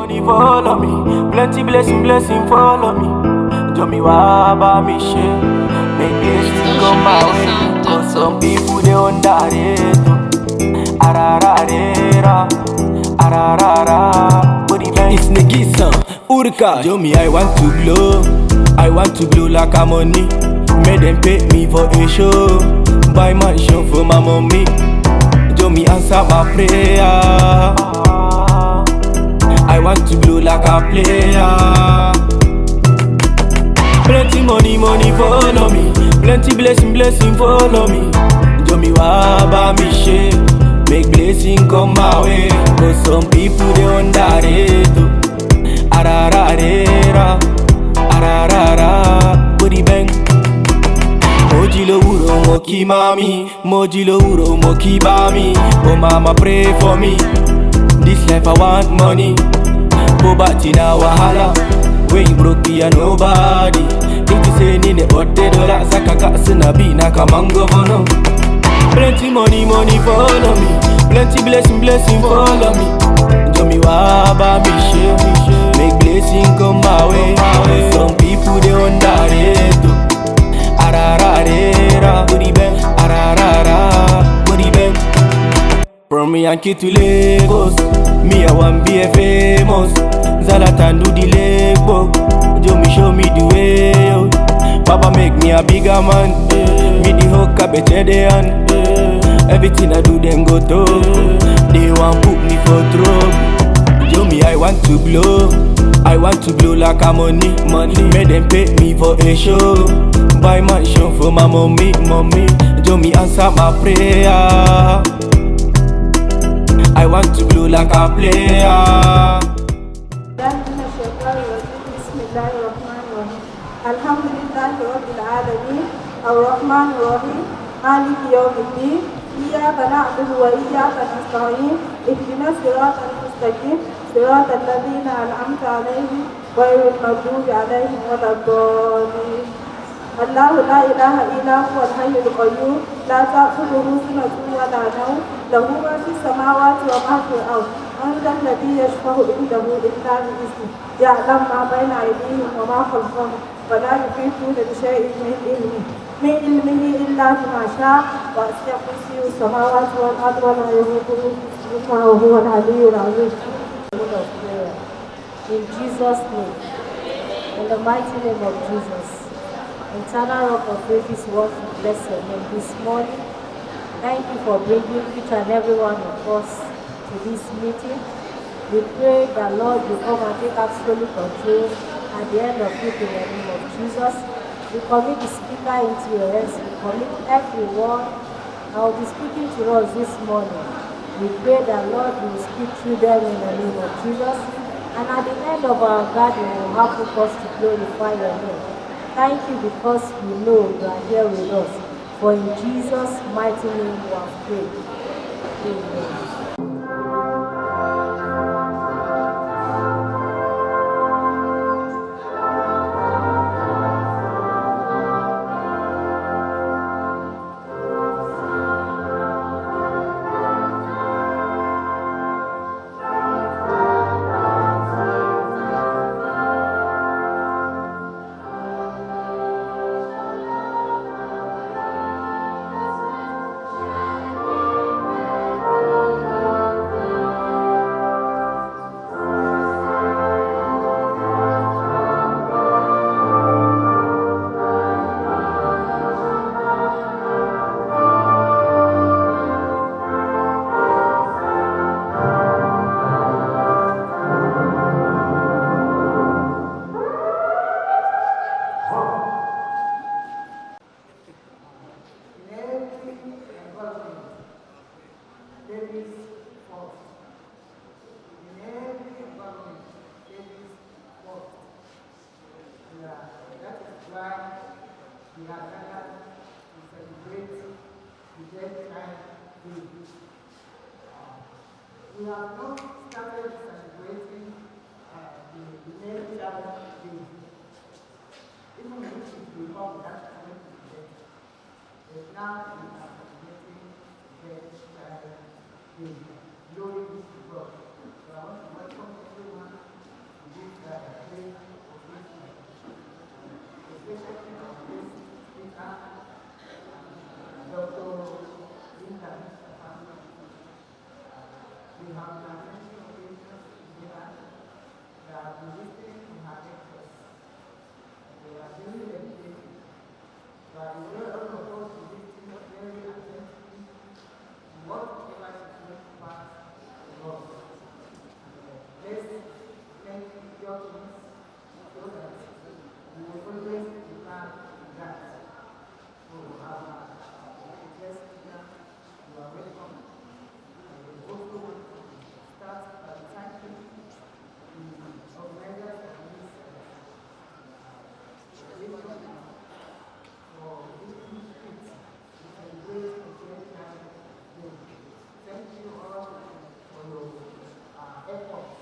money follow me. Plenty blessing follow me. Jomi wa ba me share. Make blessing come my way. Cause some people they underrate. Arararera, ararara. It's Negisa, Urka. Jomi, I want to blow like a money. Make them pay me for a show. Buy mansion for my mommy. Jomi, answer my prayer. I want to blow like a player. Plenty money follow me. Plenty blessing follow me. Jomi wa ba me share. Make blessing come my way. Cause some people they underrate. Arararera, ararara, booty bang. Mojilo uro moki mami, mojilo uro moki bami. Oh mama pray for me. This life I want money. Poverty na wahala. When you broke ya nobody. If you say nine $40 sakaka sinabi na kamango bono. Plenty money follow me. Plenty blessing follow me. Jomi wa ba me share. Make blessing come my way. Some people they underrate. Arararera, booty bang. Ararara, booty bang. From Yankee to Lagos, me I want be a famous. Zlatan do the legwork. Jomi show me the way. Oh. Papa make me a bigger man. Me the hook up better than. Everything I do them go to. They want put me for trouble. Jomi, I want to blow like a money. Make them pay me for a show. Buy mansion for my mommy. Jomi, answer my prayer. I want to blow like a player. Alhamdulillahi Rabbil Alamin, Ar-Rahman Ar-Rahim, Maliki Yawmiddin, Iyyaka na'budu wa iyyaka nasta'in, ihdinas siratal mustaqim, siratal ladzina an'amta 'alaihim, ghayril maghdubi 'alaihim waladdallin. Allahu la ilaha illa huwal hayyul qayyum, la ta'khudhuhu sinatun wa la nawm, lahu ma fis samawati wa ma fil ardh. Man dhal ladhi yashfa'u 'indahu illa bi'iznihi, ya'lamu ma bayna aydihim wa ma khalfahum. ولا يحيطون بشيء من علمه إلا بما شاء وسع كرسيه السماوات والأرض ولا يؤوده حفظهما وهو العلي العظيم. In Jesus' name, in the mighty name of Jesus, eternal rock of ages, what we bless your name this morning. Thank you for bringing each and every one of us to this meeting. We pray that Lord will come and take absolute control at the end of it in the name of Jesus. We commit the speaker into your hands. We commit everyone that will be speaking to us this morning. We pray that Lord will speak through them in the name of Jesus. And at the end of our gathering, we will have focus to glorify your name. Thank you because we know you are here with us. For in Jesus' mighty name we have prayed. Amen. We are gathered to celebrate the death time day. We have not started celebrating the death child day. Even if it belongs that time to the death. But now we are celebrating the death child day. Glory be to God. So I want to welcome everyone have been attending occasions together. They have been listening to her lectures. They are really dedicated. But we will all of us to listen very attentively to whatever she brings back to us. Let's make judgments so that we will always become that. So, yes, you are welcome. I will also want to start by thanking the organizers of this occasion for giving it a great occasion. Thank you all for your efforts.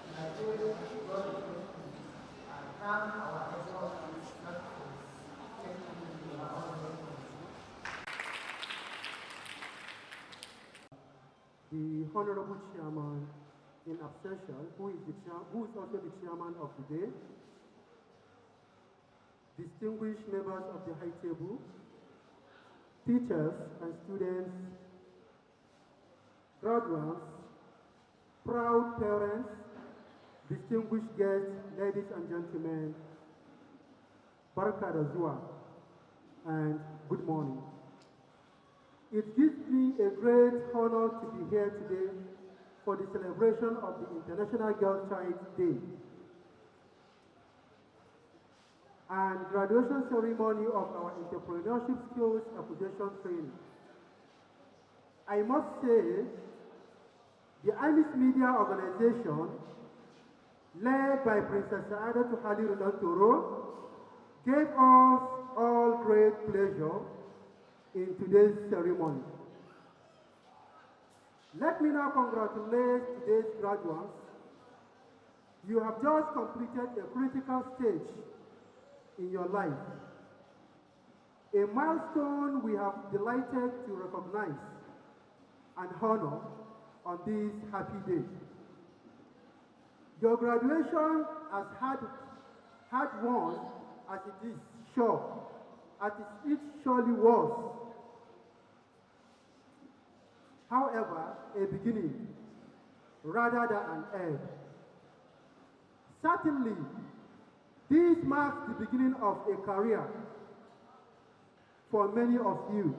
And I pray that God will bless you and calm our efforts with success. Thank you. You are all welcome. The Honorable Chairman in absentia, who is also the chairman of the day, distinguished members of the High Table, teachers and students, graduates, proud parents, distinguished guests, ladies and gentlemen, Barka da zuwa, and good morning. It gives me a great honor to be here today for the celebration of the International Girl Child Day and graduation ceremony of our entrepreneurship skills acquisition training. I must say, the Alice Media Organization, led by Princess Saadatu Haliru Dantoro, gave us all great pleasure in today's ceremony. Let me now congratulate today's graduates. You have just completed a critical stage in your life, a milestone we have delighted to recognize and honor on this happy day. Your graduation has had one as it is short, as it surely was. However, a beginning rather than an end. Certainly, this marks the beginning of a career for many of you.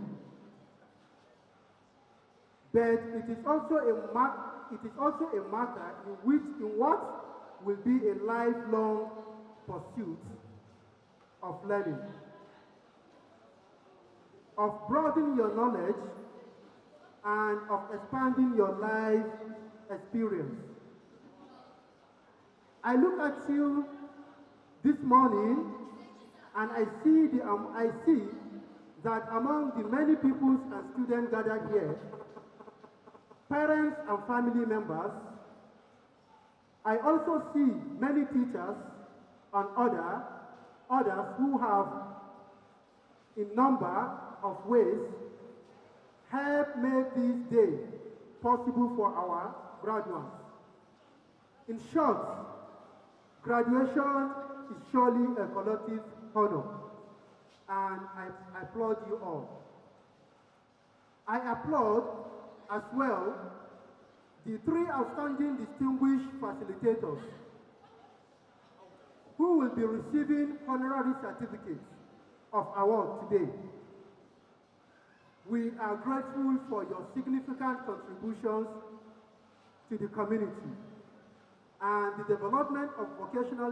But it is also a matter in what will be a lifelong pursuit of learning, of broadening your knowledge, and of expanding your life experience. I look at you this morning and I see that among the many people and students gathered here, parents and family members, I also see many teachers and others who have, in number of ways, helped make this day possible for our graduates. In short, graduation is surely a collective honor, and I applaud you all. I applaud as well the three outstanding distinguished facilitators who will be receiving honorary certificates of award today. We are grateful for your significant contributions to the community and the development of vocational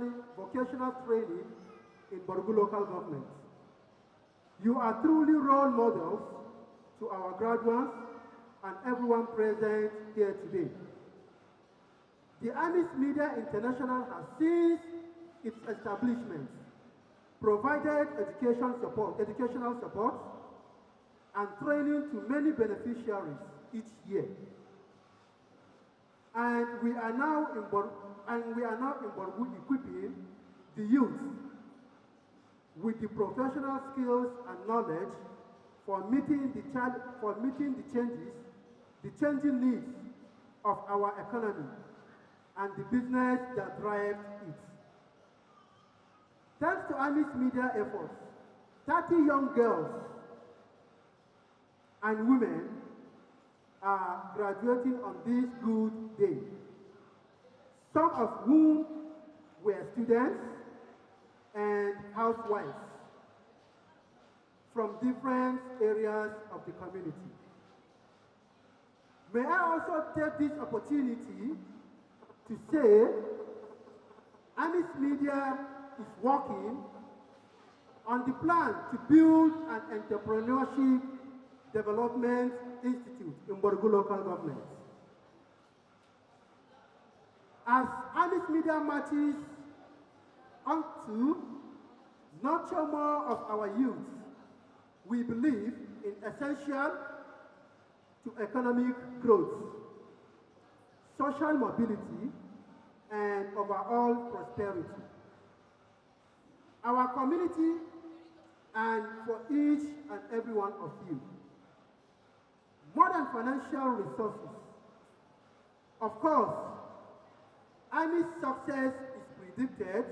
training in Borgu local government. You are truly role models to our graduates and everyone present here today. The Alice Media International has, since its establishment, provided educational support and training to many beneficiaries each year. And we are now in Borgu equipping the youth with the professional skills and knowledge for meeting the changing needs of our economy and the business that drives it. Thanks to Alice Media efforts, 30 young girls and women are graduating on this good day, some of whom were students and housewives from different areas of the community. May I also take this opportunity to say AMIS Media is working on the plan to build an entrepreneurship development institute in Borgu local government. As AMIS Media marches on to nurture more of our youth, we believe in essential to economic growth, social mobility, and overall prosperity. Our community and for each and every one of you. More than financial resources. Of course, AMI's success is predicted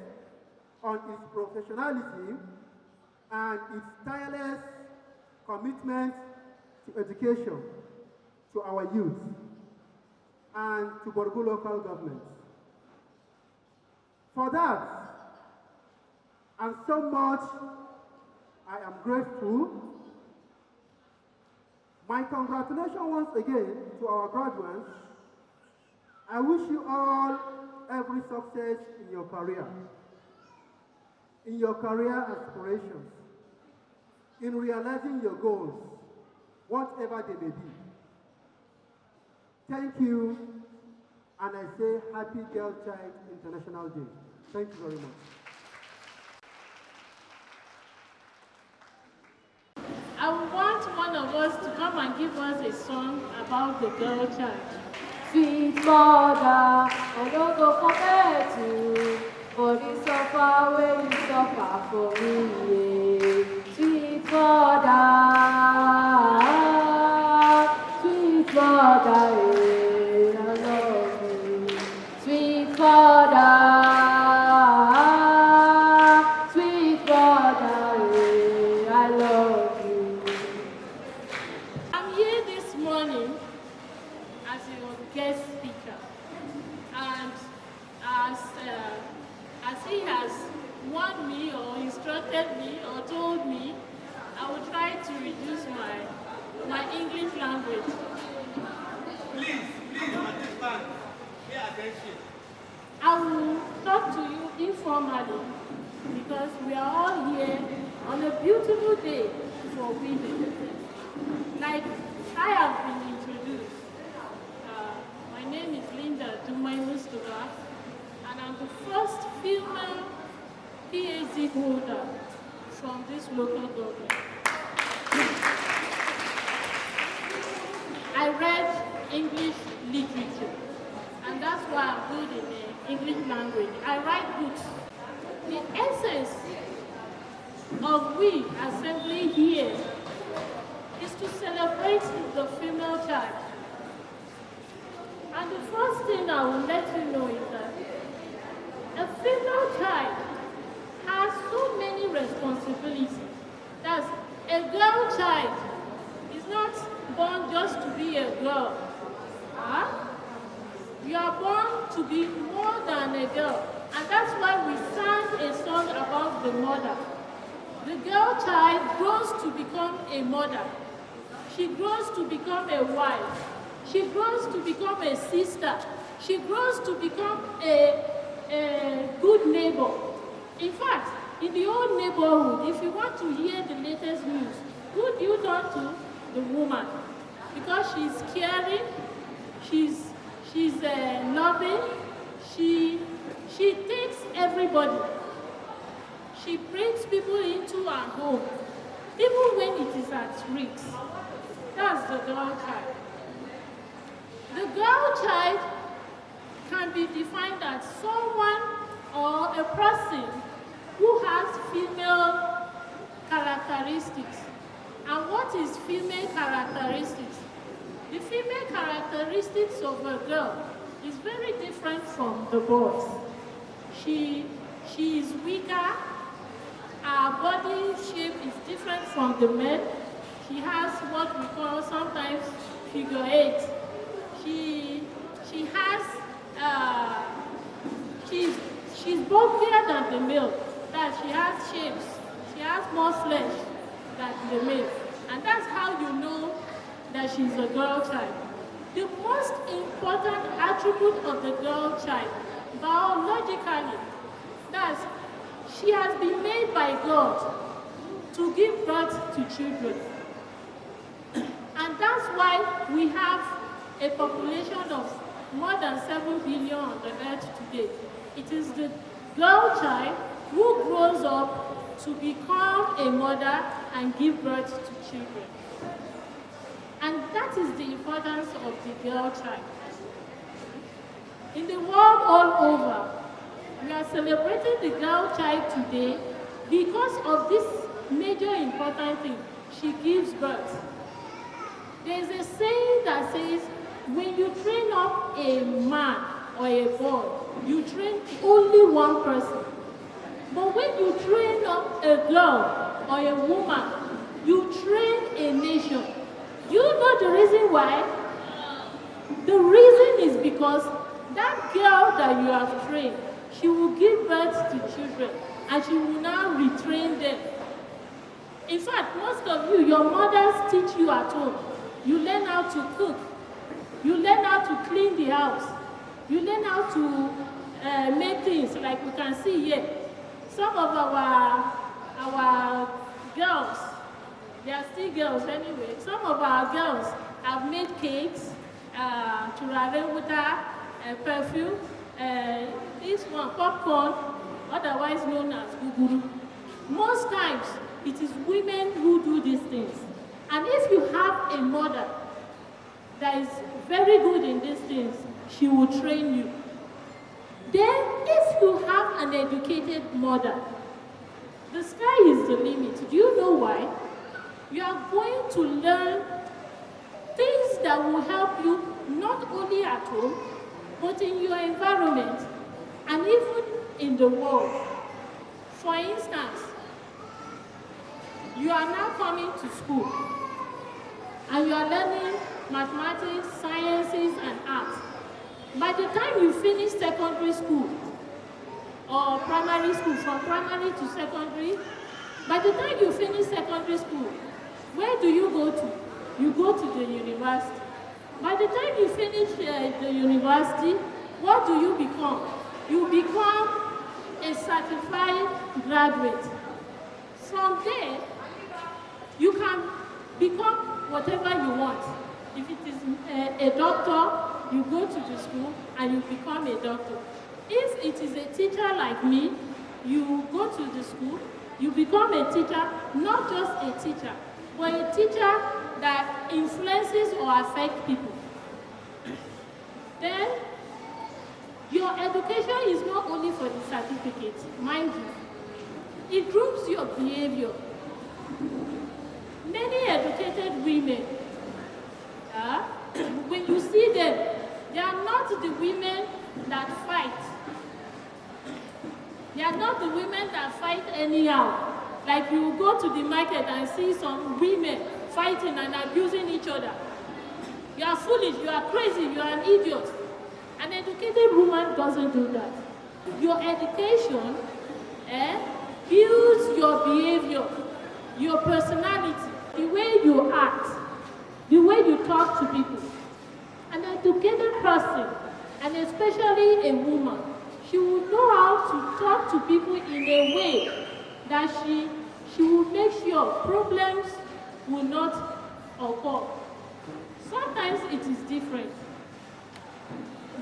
on its professionalism and its tireless commitment to education, to our youth, and to Borgu local government. For that, and so much, I am grateful. My congratulations once again to our graduates. I wish you all every success in your career aspirations, in realizing your goals, whatever they may be. Thank you, and I say Happy Girl Child International Day. Thank you very much. I want one of us to come and give us a song about the girl child. Sweet mother, I don't go forget you, for the suffer where you suffer for me. Yeah. Sweet mother, yeah, I love you. Sweet mother. Guest speaker, and as he has warned me or instructed me or told me, I will try to reduce my English language. Please understand. Pay attention. I will talk to you informally because we are all here on a beautiful day for women. Like I have been introduced. My name is Linda Dumai Mustafa, and I'm the first female PhD holder from this local government. I read English literature, and that's why I'm good in the English language. I write books. The essence of we assembly here is to celebrate the female child. And the first thing I will let you know is that a female child has so many responsibilities. That's a girl child is not born just to be a girl. Huh? You are born to be more than a girl. And that's why we sang a song about the mother. The girl child grows to become a mother. She grows to become a wife. She grows to become a sister. She grows to become a good neighbor. In fact, in the old neighborhood, if you want to hear the latest news, who do you turn to? The woman. Because she's caring, she's loving, she takes everybody. She brings people into her home, even when it is at risk. That's the girl child. The girl child can be defined as someone or a person who has female characteristics. And what is female characteristics? The female characteristics of a girl is very different from the boys. She is weaker. Her body shape is different from the men. She has what we call sometimes figure 8. She has she's bulkier than the male. That she has shapes. She has more flesh than the male, and that's how you know that she's a girl child. The most important attribute of the girl child, biologically, that's she has been made by God to give birth to children. And that's why we have a population of more than 7 billion on the earth today. It is the girl child who grows up to become a mother and give birth to children. And that is the importance of the girl child. In the world all over, we are celebrating the girl child today because of this major important thing. She gives birth. There is a saying that says, when you train up a man or a boy, you train only one person. But when you train up a girl or a woman, you train a nation. You know the reason why? The reason is because that girl that you have trained, she will give birth to children and she will now retrain them. In fact, most of you, your mothers teach you at home. You learn how to cook. You learn how to clean the house. You learn how to make things like we can see here. Some of our girls, they are still girls anyway, some of our girls have made cakes, turare wuta, perfume, this one, popcorn, otherwise known as guguru. Most times, it is women who do these things. And if you have a mother that is very good in these things, she will train you. Then, if you have an educated mother, the sky is the limit. Do you know why? You are going to learn things that will help you not only at home, but in your environment and even in the world. For instance, you are now coming to school and you are learning mathematics, sciences, and arts. By the time you finish secondary school or primary school, from primary to secondary, by the time you finish secondary school, where do you go to? You go to the university. By the time you finish the university, what do you become? You become a certified graduate. From there, you can become whatever you want. If it is a doctor, you go to the school and you become a doctor. If it is a teacher like me, you go to the school, you become a teacher, not just a teacher, but a teacher that influences or affects people. Then, your education is not only for the certificate, mind you. It grooms your behavior. Many educated women, when you see them, they are not the women that fight. They are not the women that fight anyhow. Like you go to the market and see some women fighting and abusing each other. You are foolish, you are crazy, you are an idiot. An educated woman doesn't do that. Your education builds your behavior, your personality, the way you act, the way you talk to people. An educated person, and especially a woman, she will know how to talk to people in a way that she will make sure problems will not occur. Sometimes it is different,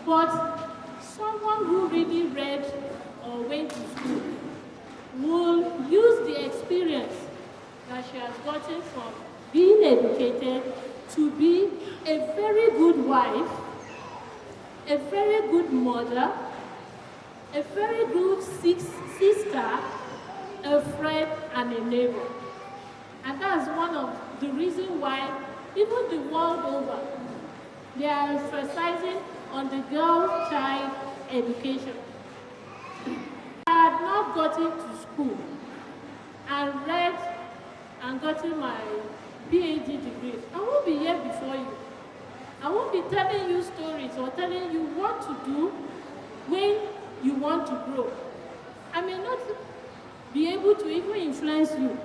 but someone who really read or went to school will use the experience that she has gotten from being educated to be a very good wife, a very good mother, a very good sister, a friend, and a neighbor. And that's one of the reasons why even the world over, they are emphasizing on the girl-child education. I had not gotten to school and read and gotten my PhD degree. I won't be here before you. I won't be telling you stories or telling you what to do when you want to grow. I may not be able to even influence you.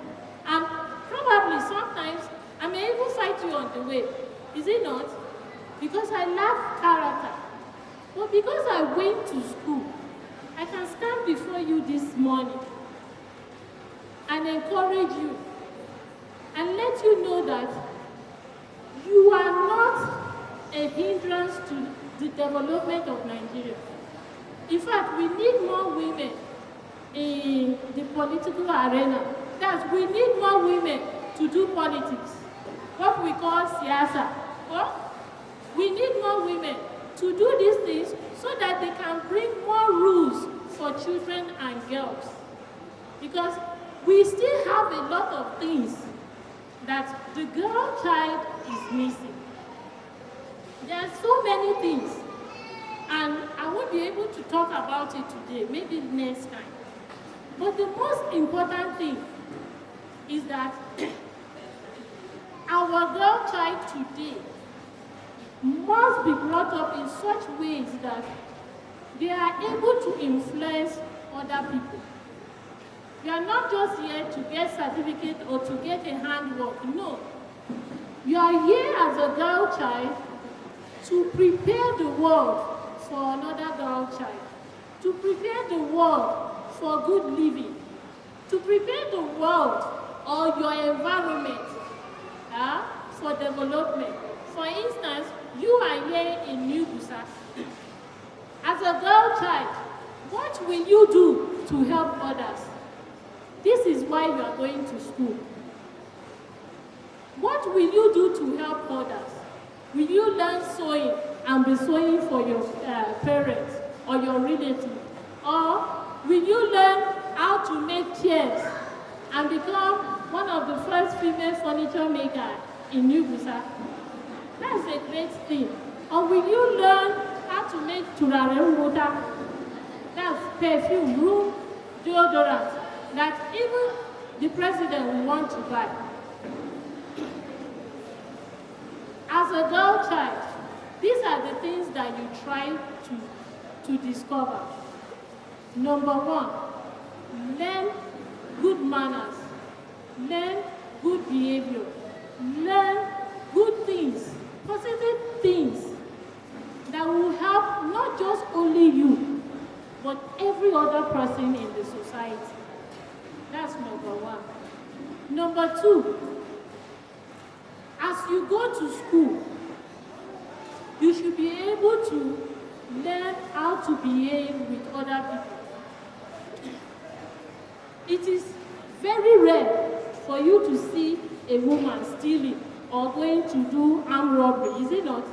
And probably sometimes I may even fight you on the way. Is it not? Because I lack character. But because I went to school, I can stand before you this morning and encourage you and let you know that you are not a hindrance to the development of Nigeria. In fact, we need more women in the political arena. That we need more women to do politics, what we call siasa. Well, we need more women to do these things so that they can bring more rules for children and girls. Because we still have a lot of things that the girl child is missing. There are so many things, and I won't be able to talk about it today, maybe next time. But the most important thing is that our girl child today must be brought up in such ways that they are able to influence other people. You are not just here to get certificate or to get a handwork. No. You are here as a girl child to prepare the world for another girl child, to prepare the world for good living, to prepare the world or your environment for development. For instance, you are here in New Busa. As a girl child, what will you do to help others? This is why you are going to school. What will you do to help others? Will you learn sewing and be sewing for your parents or your relatives? Or will you learn how to make chairs and become one of the first female furniture makers in New Busa? That's a great thing. Or will you learn how to make turare water? That's perfume, room deodorant that even the president will want to buy. As a girl child, these are the things that you try to discover. Number one, learn good manners, learn good behavior, learn good things, positive things that will help not just only you, but every other person in the society. That's number one. Number two, as you go to school, you should be able to learn how to behave with other people. It is very rare for you to see a woman stealing or going to do armed robbery, is it not?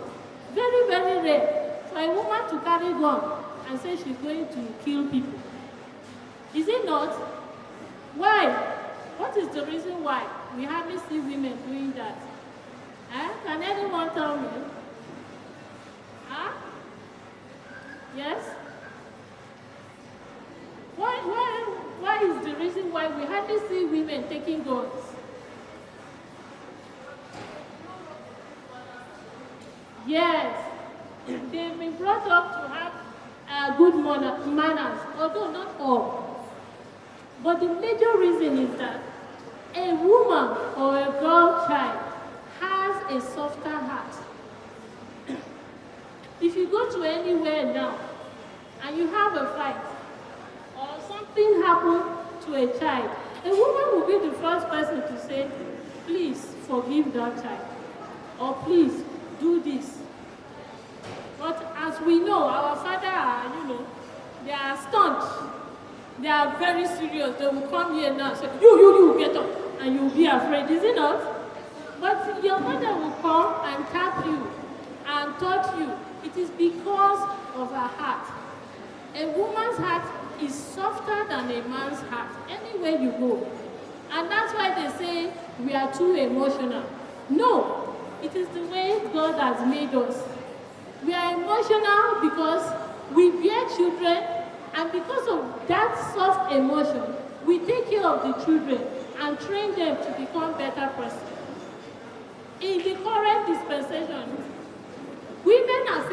Very, very rare for a woman to carry a gun and say she's going to kill people. Is it not? Why? What is the reason why we hardly see women doing that? Can anyone tell me? Yes? Why is the reason why we hardly see women taking guns? Yes, they've been brought up to have good manners, although not all. But the major reason is that a woman or a girl child has a softer heart. If you go to anywhere now and you have a fight or something happened to a child, a woman will be the first person to say, please forgive that child, or please do this. But as we know, our father are, they are staunch. They are very serious. They will come here now and say, you, get up, and you will be afraid, is it not? But your mother will come and tap you and touch you. It is because of her heart. A woman's heart is softer than a man's heart, anywhere you go. And that's why they say we are too emotional. No, it is the way God has made us. We are emotional because we bear children, and because of that soft emotion, we take care of the children and train them to become better persons. In the current dispensation,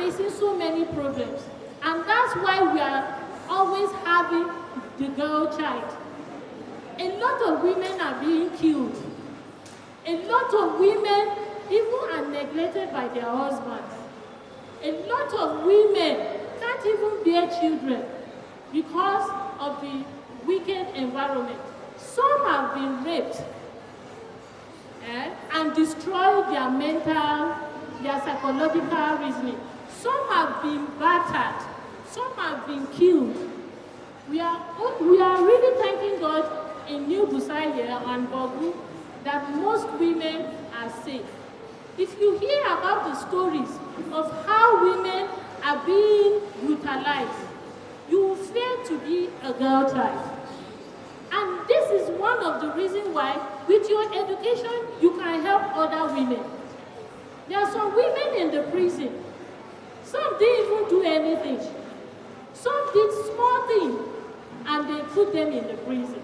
facing so many problems. And that's why we are always having the girl child. A lot of women are being killed. A lot of women even are neglected by their husbands. A lot of women can't even bear children because of the wicked environment. Some have been raped and destroyed their mental, their psychological reasoning. Some have been battered. Some have been killed. We are really thanking God in New Busaye and Bogu that most women are safe. If you hear about the stories of how women are being brutalized, you will fear to be a girl child. And this is one of the reasons why, with your education, you can help other women. There are some women in the prison. Some didn't even do anything. Some did small things, and they put them in the prison.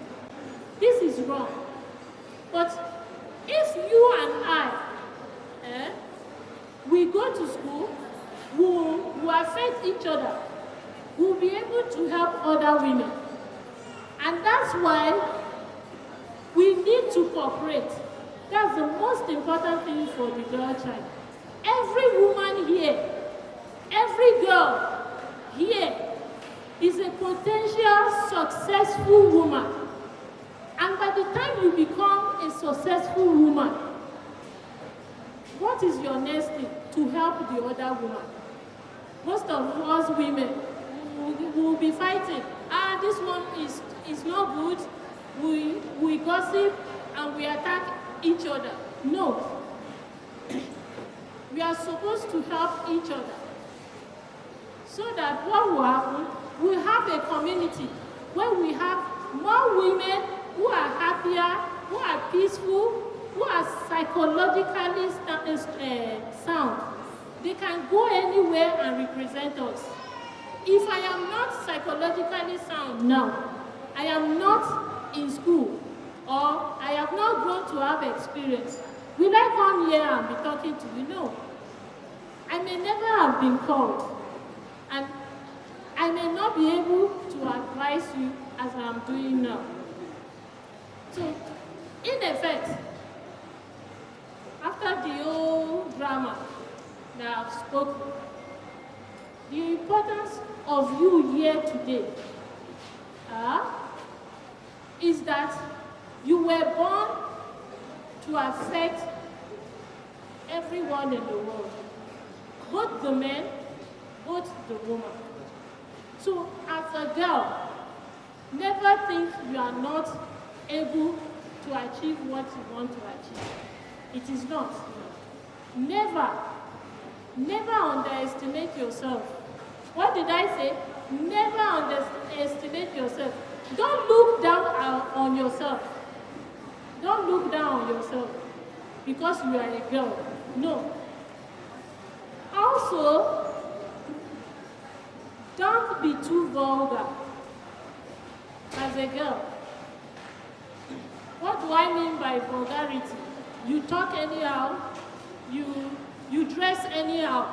This is wrong. But if you and I, we go to school, we affect each other, we'll be able to help other women. And that's why we need to cooperate. That's the most important thing for the girl child. Every woman here, every girl here is a potential successful woman. And by the time you become a successful woman, what is your next thing? To help the other woman. Most of us women will be fighting. This one is not good. We gossip and we attack each other. No. We are supposed to help each other. So that what will happen, we have a community where we have more women who are happier, who are peaceful, who are psychologically sound. They can go anywhere and represent us. If I am not psychologically sound now, I am not in school, or I have not grown to have experience, will I come here and be talking to you? No. I may never have been called, and I may not be able to advise you as I am doing now. So, in effect, after the whole drama that I've spoken, the importance of you here today is that you were born to affect everyone in the world, both the men, both the woman. So as a girl, never think you are not able to achieve what you want to achieve. It is not. Never underestimate yourself. What did I say? Never underestimate yourself. Don't look down on yourself. Don't look down on yourself because you are a girl. No. Also, don't be too vulgar as a girl. What do I mean by vulgarity? You talk anyhow, you dress anyhow,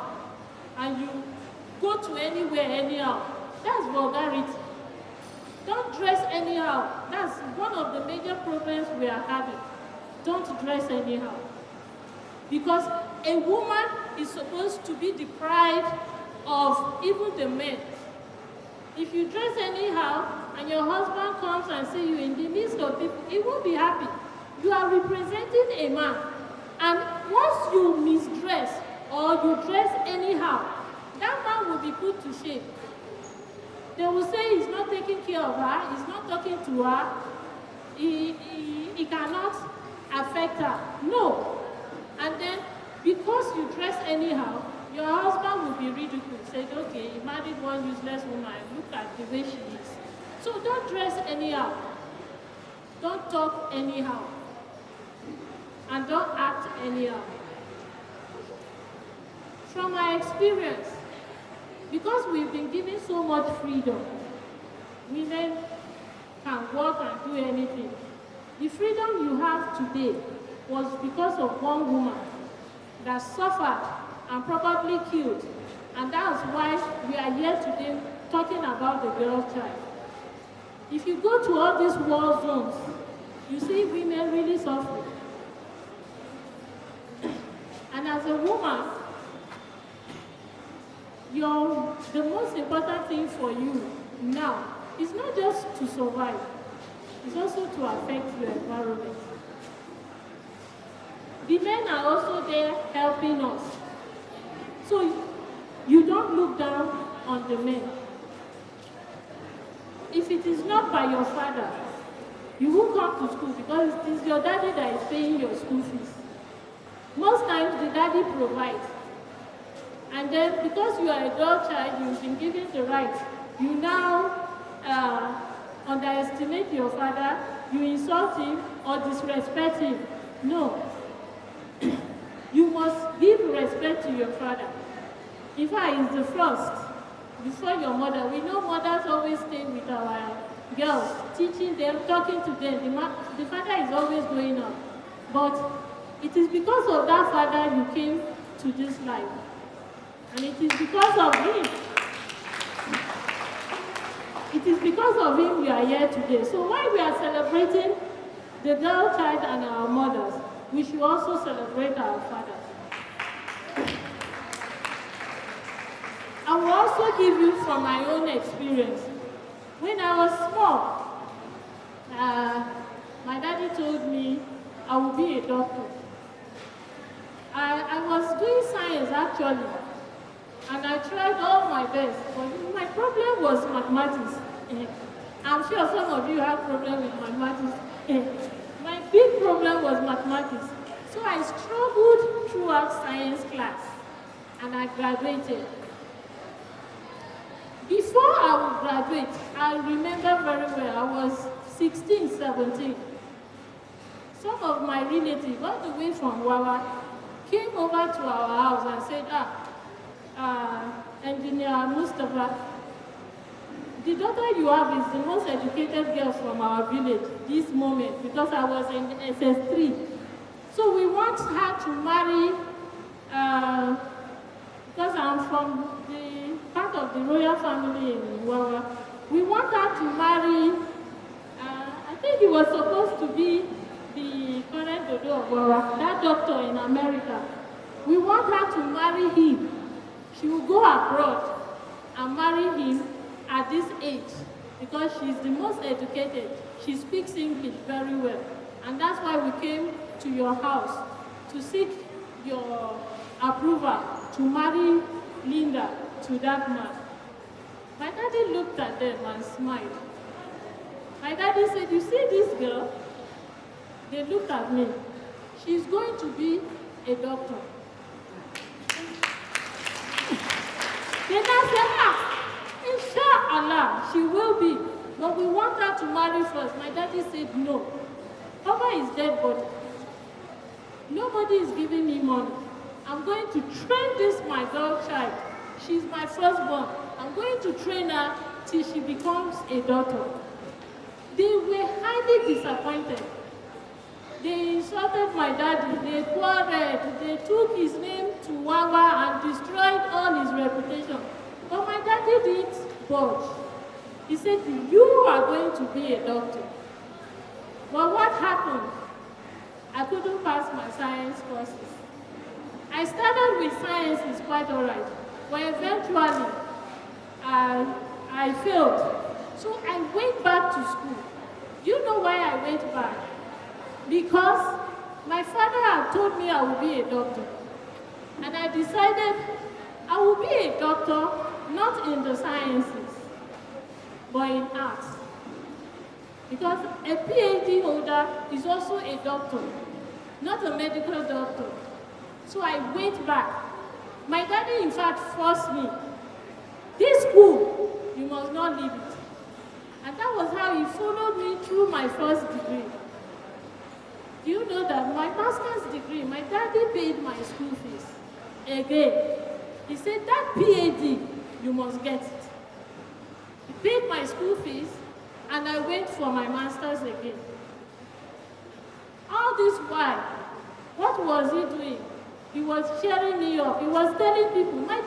and you go to anywhere anyhow. That's vulgarity. Don't dress anyhow. That's one of the major problems we are having. Don't dress anyhow. Because a woman is supposed to be the pride of even the men. If you dress anyhow and your husband comes and sees you in the midst of people, he won't be happy. You are representing a man. And once you misdress or you dress anyhow, that man will be put to shame. They will say he's not taking care of her, he's not talking to her, he cannot affect her. No. And then, because you dress anyhow, your husband will be ridiculed. Say, okay, he married one useless woman, look at the way she is. So don't dress anyhow. Don't talk anyhow. And don't act anyhow. From my experience, because we've been given so much freedom, women can work and do anything. The freedom you have today was because of one woman that suffered and probably killed And that's why we are here today talking about the girl child. If you go to all these war zones, you see women really suffering. And as a woman, the most important thing for you now is not just to survive, it's also to affect your environment. The men are also there helping us. So you don't look down on the men. If it is not by your father, you won't come to school because it is your daddy that is paying your school fees. Most times the daddy provides. And then because you are a girl child, you've been given the right, you now underestimate your father, you insult him or disrespect him. No. You must give respect to your father. In fact, it's the first, before your mother. We know mothers always stay with our girls, teaching them, talking to them. The father is always going on. But it is because of that father you came to this life. And it is because of him. It is because of him we are here today. So while we are celebrating the girl child and our mothers, we should also celebrate our fathers. I will also give you from my own experience. When I was small, my daddy told me I would be a doctor. I was doing science actually, and I tried all my best, but my problem was mathematics. I'm sure some of you have problem with mathematics. My big problem was mathematics. So I struggled throughout science class, and I graduated. Before I would graduate, I remember very well, I was 16, 17. Some of my relatives, all the way from Wawa, came over to our house and said, Engineer Mustafa, the daughter you have is the most educated girl from our village this moment, because I was in SS3. So we want her to marry, because I'm from the part of the royal family in Wawa. We want her to marry, I think he was supposed to be the current Dodo of Wawa, that doctor in America. We want her to marry him. She will go abroad and marry him at this age because she's the most educated. She speaks English very well. And that's why we came to your house to seek your approval to marry Linda to that man. My daddy looked at them and smiled. My daddy said, you see this girl? They looked at me. She's going to be a doctor. Then I said, inshallah, she will be. But we want her to marry first. My daddy said, no. Papa is dead body. Nobody is giving me money. I'm going to train this my girl child. She's my firstborn. I'm going to train her till she becomes a daughter. They were highly disappointed. They insulted my daddy, they quarreled, they took his name to Wawa and destroyed all his reputation. But my daddy didn't budge. He said, you are going to be a doctor. But what happened? I couldn't pass my science courses. I started with science, it's quite all right. But eventually, I failed. So I went back to school. Do you know why I went back? Because my father had told me I would be a doctor. And I decided I would be a doctor, not in the sciences, but in arts. Because a PhD holder is also a doctor, not a medical doctor. So I went back. My daddy, in fact, forced me. This school, you must not leave it. And that was how he followed me through my first degree. Do you know that my master's degree, my daddy paid my school fees. Again, he said, that PhD, you must get it. He paid my school fees, and I went for my master's again. All this while, what was he doing? He was cheering me up. He was telling people, my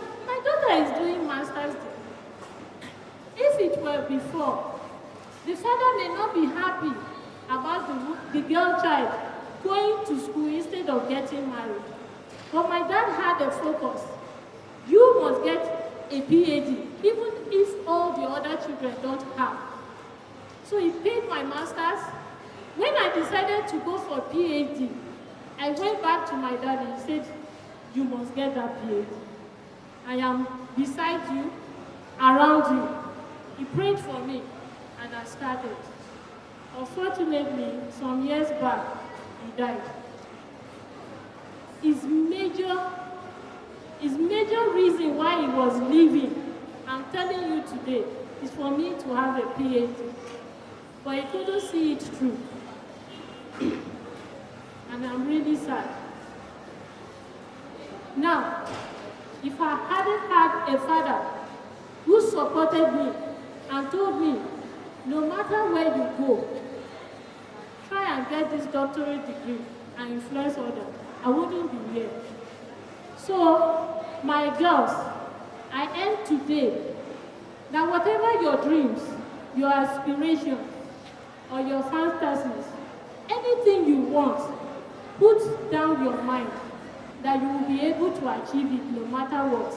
daughter is before. The father may not be happy about the girl child going to school instead of getting married. But my dad had a focus. You must get a PhD, even if all the other children don't have. So he paid my master's. When I decided to go for PhD, I went back to my dad and he said, you must get that PhD. I am beside you, around you. He prayed for me, and I started. Unfortunately, some years back, he died. His major reason why he was leaving, I'm telling you today, is for me to have a PhD. But he couldn't see it through. And I'm really sad. Now, if I hadn't had a father who supported me and told me, no matter where you go, try and get this doctorate degree and influence others, I wouldn't be here. So, my girls, I end today that whatever your dreams, your aspirations, or your fantasies, anything you want, put down your mind that you will be able to achieve it no matter what.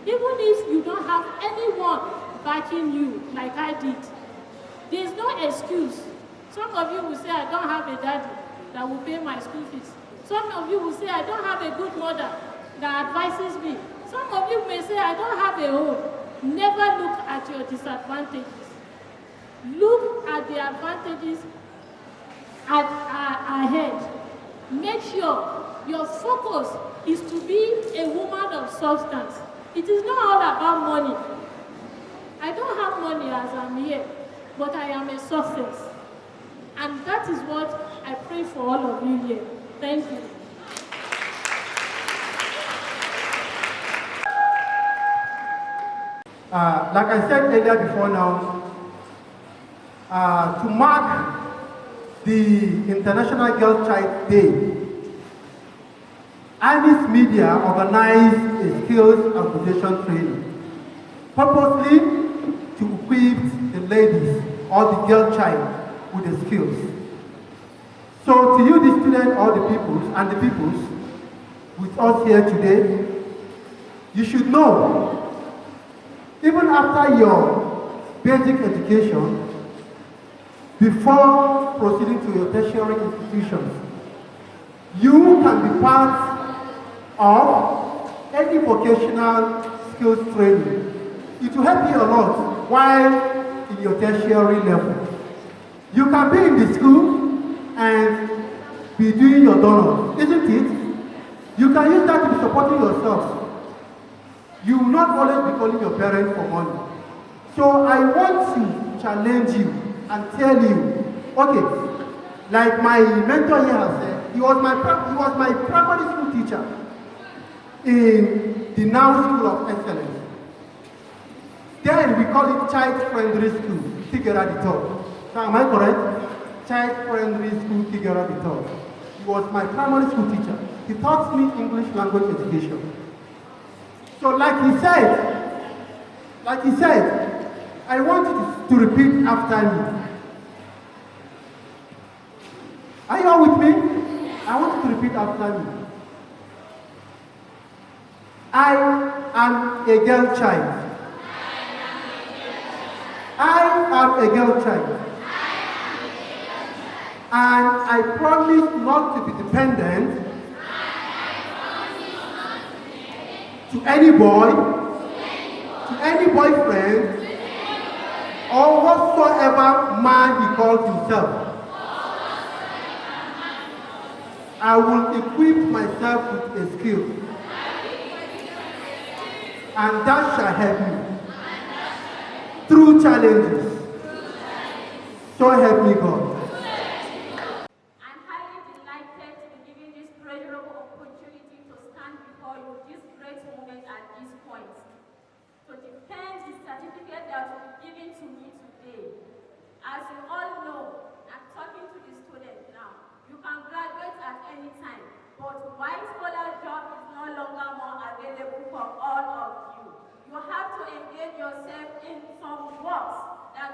Even if you don't have anyone backing you like I did, there's no excuse. Some of you will say, I don't have a daddy that will pay my school fees. Some of you will say, I don't have a good mother that advises me. Some of you may say, I don't have a home. Never look at your disadvantages. Look at the advantages ahead. Make sure your focus is to be a woman of substance. It is not all about money. I don't have money as I'm here, but I am a success. And that is what I pray for all of you here. Thank you. Like I said earlier before now, to mark the International Girl Child Day, Ivys Media organized a skills acquisition training, purposely to equip the ladies or the girl child with the skills. So to you, the students, or the peoples, and the peoples with us here today, you should know, even after your basic education, before proceeding to your tertiary institutions, you can be part of any vocational skills training. It will help you a lot while in your tertiary level. You can be in the school and be doing your donors, isn't it? You can use that to be supporting yourself. You will not always be calling your parents for money. So I want to challenge you and tell you, okay, like my mentor here has said, he was my primary school teacher in the now School of Excellence. Then we call it Child-Friendly School, Kigera the Third. So am I correct? Child-Friendly School, Kigera the Third. He was my primary school teacher. He taught me English language education. So like he said, I want you to repeat after me. Are you all with me? I want you to repeat after me. I am a girl child. I am a girl child. And I promise not to be dependent to any boy, to any boyfriend, or whatsoever man he calls himself. I will equip myself with a skill, and that shall help me through challenges. So help me God. I'm highly delighted to be given this pleasurable opportunity to stand before you this great moment at this point, to defend the certificate that will be given to me today. As you all know, I'm talking to the students now. You can graduate at any time, but white-collar job is no longer more available for all of you. You have to engage yourself in some works that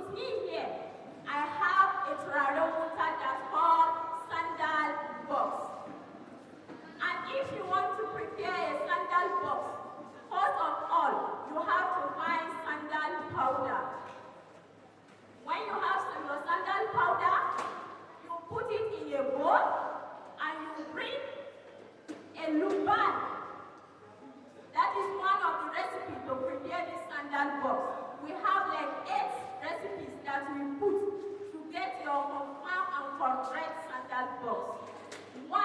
with me here, I have a turare water that's called sandal box. And if you want to prepare a sandal box, first of all, you have to find sandal powder. When you have your sandal powder, you put it in a bowl and you bring a luban. That is one of the recipes to prepare this sandal box. We have like 8 recipes that we put to get your confirmed and correct sandal box. 1,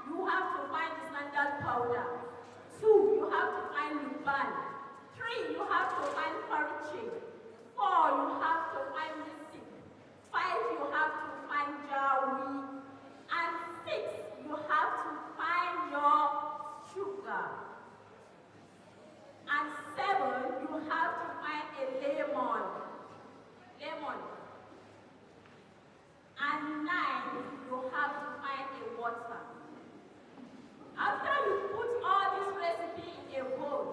you have to find the sandal powder. 2, you have to find luban. 3, you have to find farche. 4, you have to find misik. 5, you have to find jawi. And 6, you have to find your sugar. And 7, you have to find a lemon. And 9, you have to find a water. After you put all this recipe in a bowl,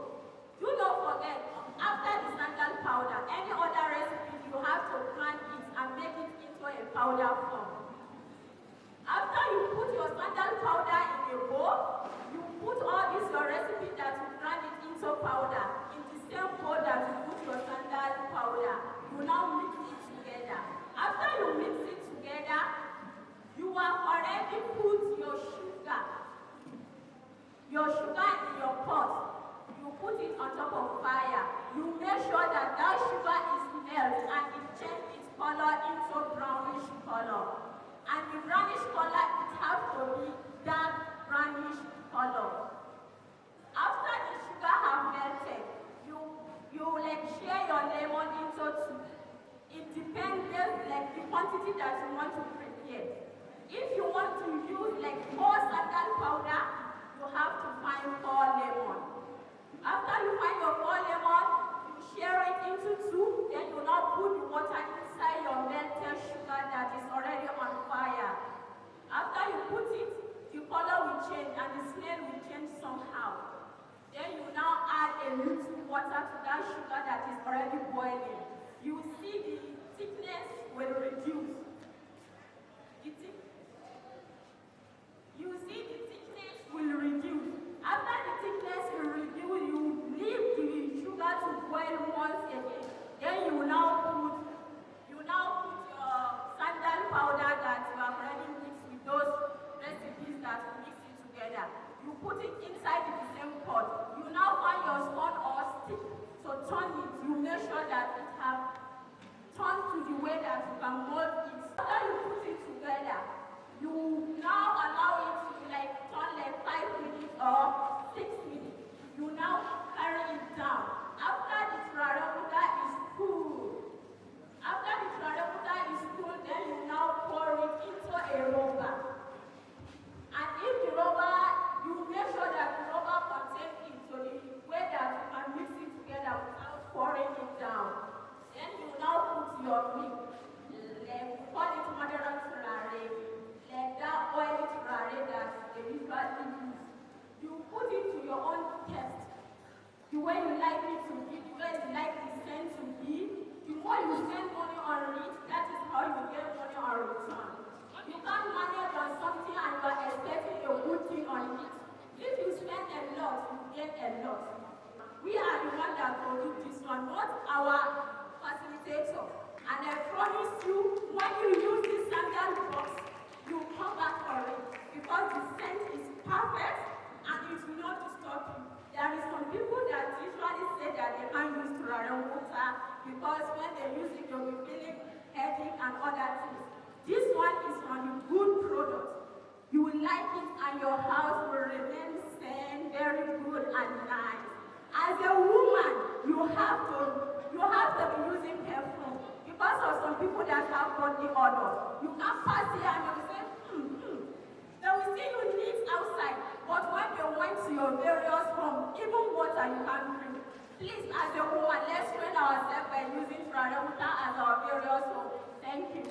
do not forget, after the sandal powder, any other recipe, you have to grind it and make it into a powder form. After you put your sandal powder in a bowl, you put all this your recipe that you grind it into powder in the same bowl that you put your sandal powder. You now mix it together. After you mix it together, you have already put your sugar in your pot. You put it on top of fire. You make sure that that sugar is melted and it changes its color into brownish color. And the brownish color, it has to be dark brownish color. After the sugar have melted, you like share your lemon into 2. It depends like the quantity that you want to prepare. If you want to use like 4 sandal powder, you have to find 4 lemon. After you find your 4 lemon, you share it into 2, then you now put the water inside your melted sugar that is already on fire. After you put it, the color will change and the smell will change somehow. Then you now add a little water to that sugar that is already boiling. You will see the thickness will reduce. You see the thickness will reduce. After the thickness will reduce, you leave the sugar to boil once again. Then you now put your sandal powder that you have already mixed with those recipes that you mix it together. You put it inside the same pot. You now find your spoon or stick to turn it. You make sure that it has turned to the way that you can mold it. After you put it together, you now allow it to turn like 5 minutes or 6 minutes. You now carry it down. After the turare water is cool, then you now pour it into a rubber. And if the rubber, you make sure that the rubber contains it so the way that you can mix it together without pouring it down. Then you now put your milk. We call it moderate turare. Like that oily turare that they usually use. You put it to your own taste. The way you like it to be, the way you like the scent to be. The more you spend money on it, that is how you get money on return. You can't manage on something and you are expecting a good thing on it. If you spend a lot, you get a lot. We are the one that produce this one, not our facilitator. And I promise you, when you use this sandal box, you come back for it because the scent is perfect and it will not disturb you. There is some people that usually say that they can't use turare water because when they use it, they'll be feeling headache and other things. This one is from a good product. You will like it and your house will remain sane, very good and nice. As a woman, you have to be using perfume because of some people that have body odor. You can pass here and they will say, They will see you neat outside, but when they went to your various homes, even water you can't drink. Please, as a woman, let's train ourselves by using turare water as our various home. Thank you.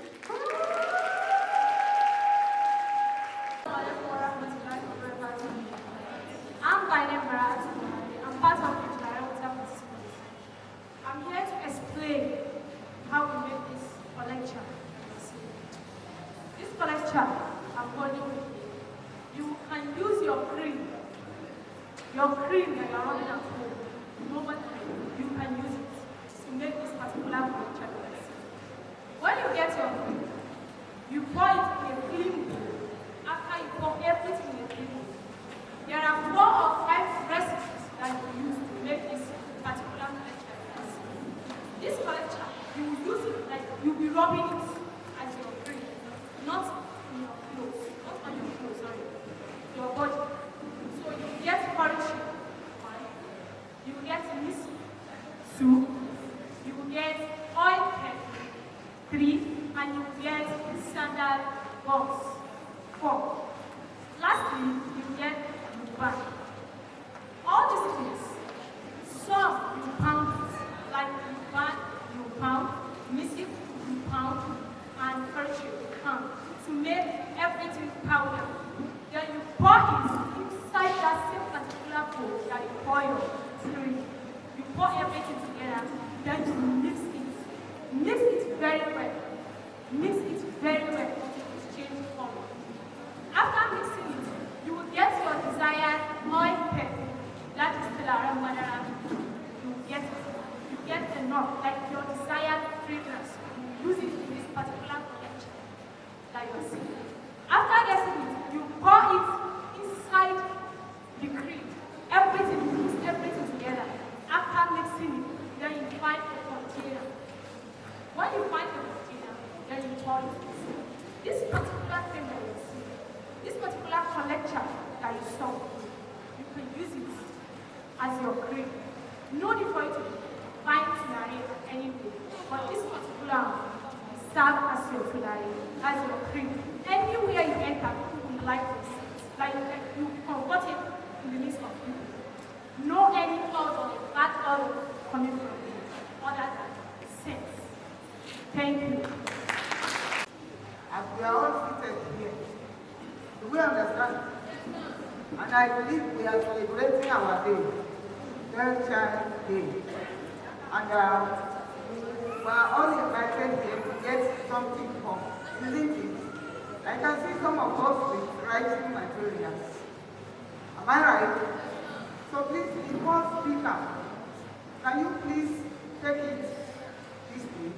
I'm by name Barat. I'm part of the turare water participants. I'm here to explain how we make this collector I'm holding with me, you can use your cream that you're running at home, normal cream, you can use it to make this particular collector. When you get your cream, you pour it in a clean bowl. After you pour everything in a clean bowl, there are 4 or 5 recipes that you use to make this particular collector. This collector, you will use it like you'll be rubbing it as your cream, not in your clothes, not on your clothes, sorry, your body. So you get porridge, 1, you get miso, 2, you get oil pepper, 3, and you get sandal buns, 4. Lastly, you get yuban. All these things, some you pound it, like yuban, you pound, misik, you pound, and ferchu, you pound, to make everything powder. Then you pour it inside that same particular bowl that you pour your cream. You pour everything together, then you mix it. Mix it very well. Mix it very well until it changes color. After mixing it, you will get your desired oil pepper. That is Tilaram Madara. You will get it. You get enough, like your desired fragrance. You use it in this particular collection that you are seeing. After getting it, you pour it inside the cream. Everything, you mix everything together. After mixing it, then you find a container. When you find a container, then you pour it. This particular thing that you see, this particular collector that you saw, you can use it as your cream. No need for you to find tulare anyway, but this particular will serve as your tulare, as your cream. Anywhere you enter, people will like this. Like you convert it in the midst of people. No any cloud or bad odor coming from you, other than scent. Thank you. As we are all seated here, do we understand? And I believe we are celebrating our day, Girl Child Day. And we are all invited here to get something from, isn't it? I can see some of us with writing materials. Am I right? So please, before speaker, can you please take it this way?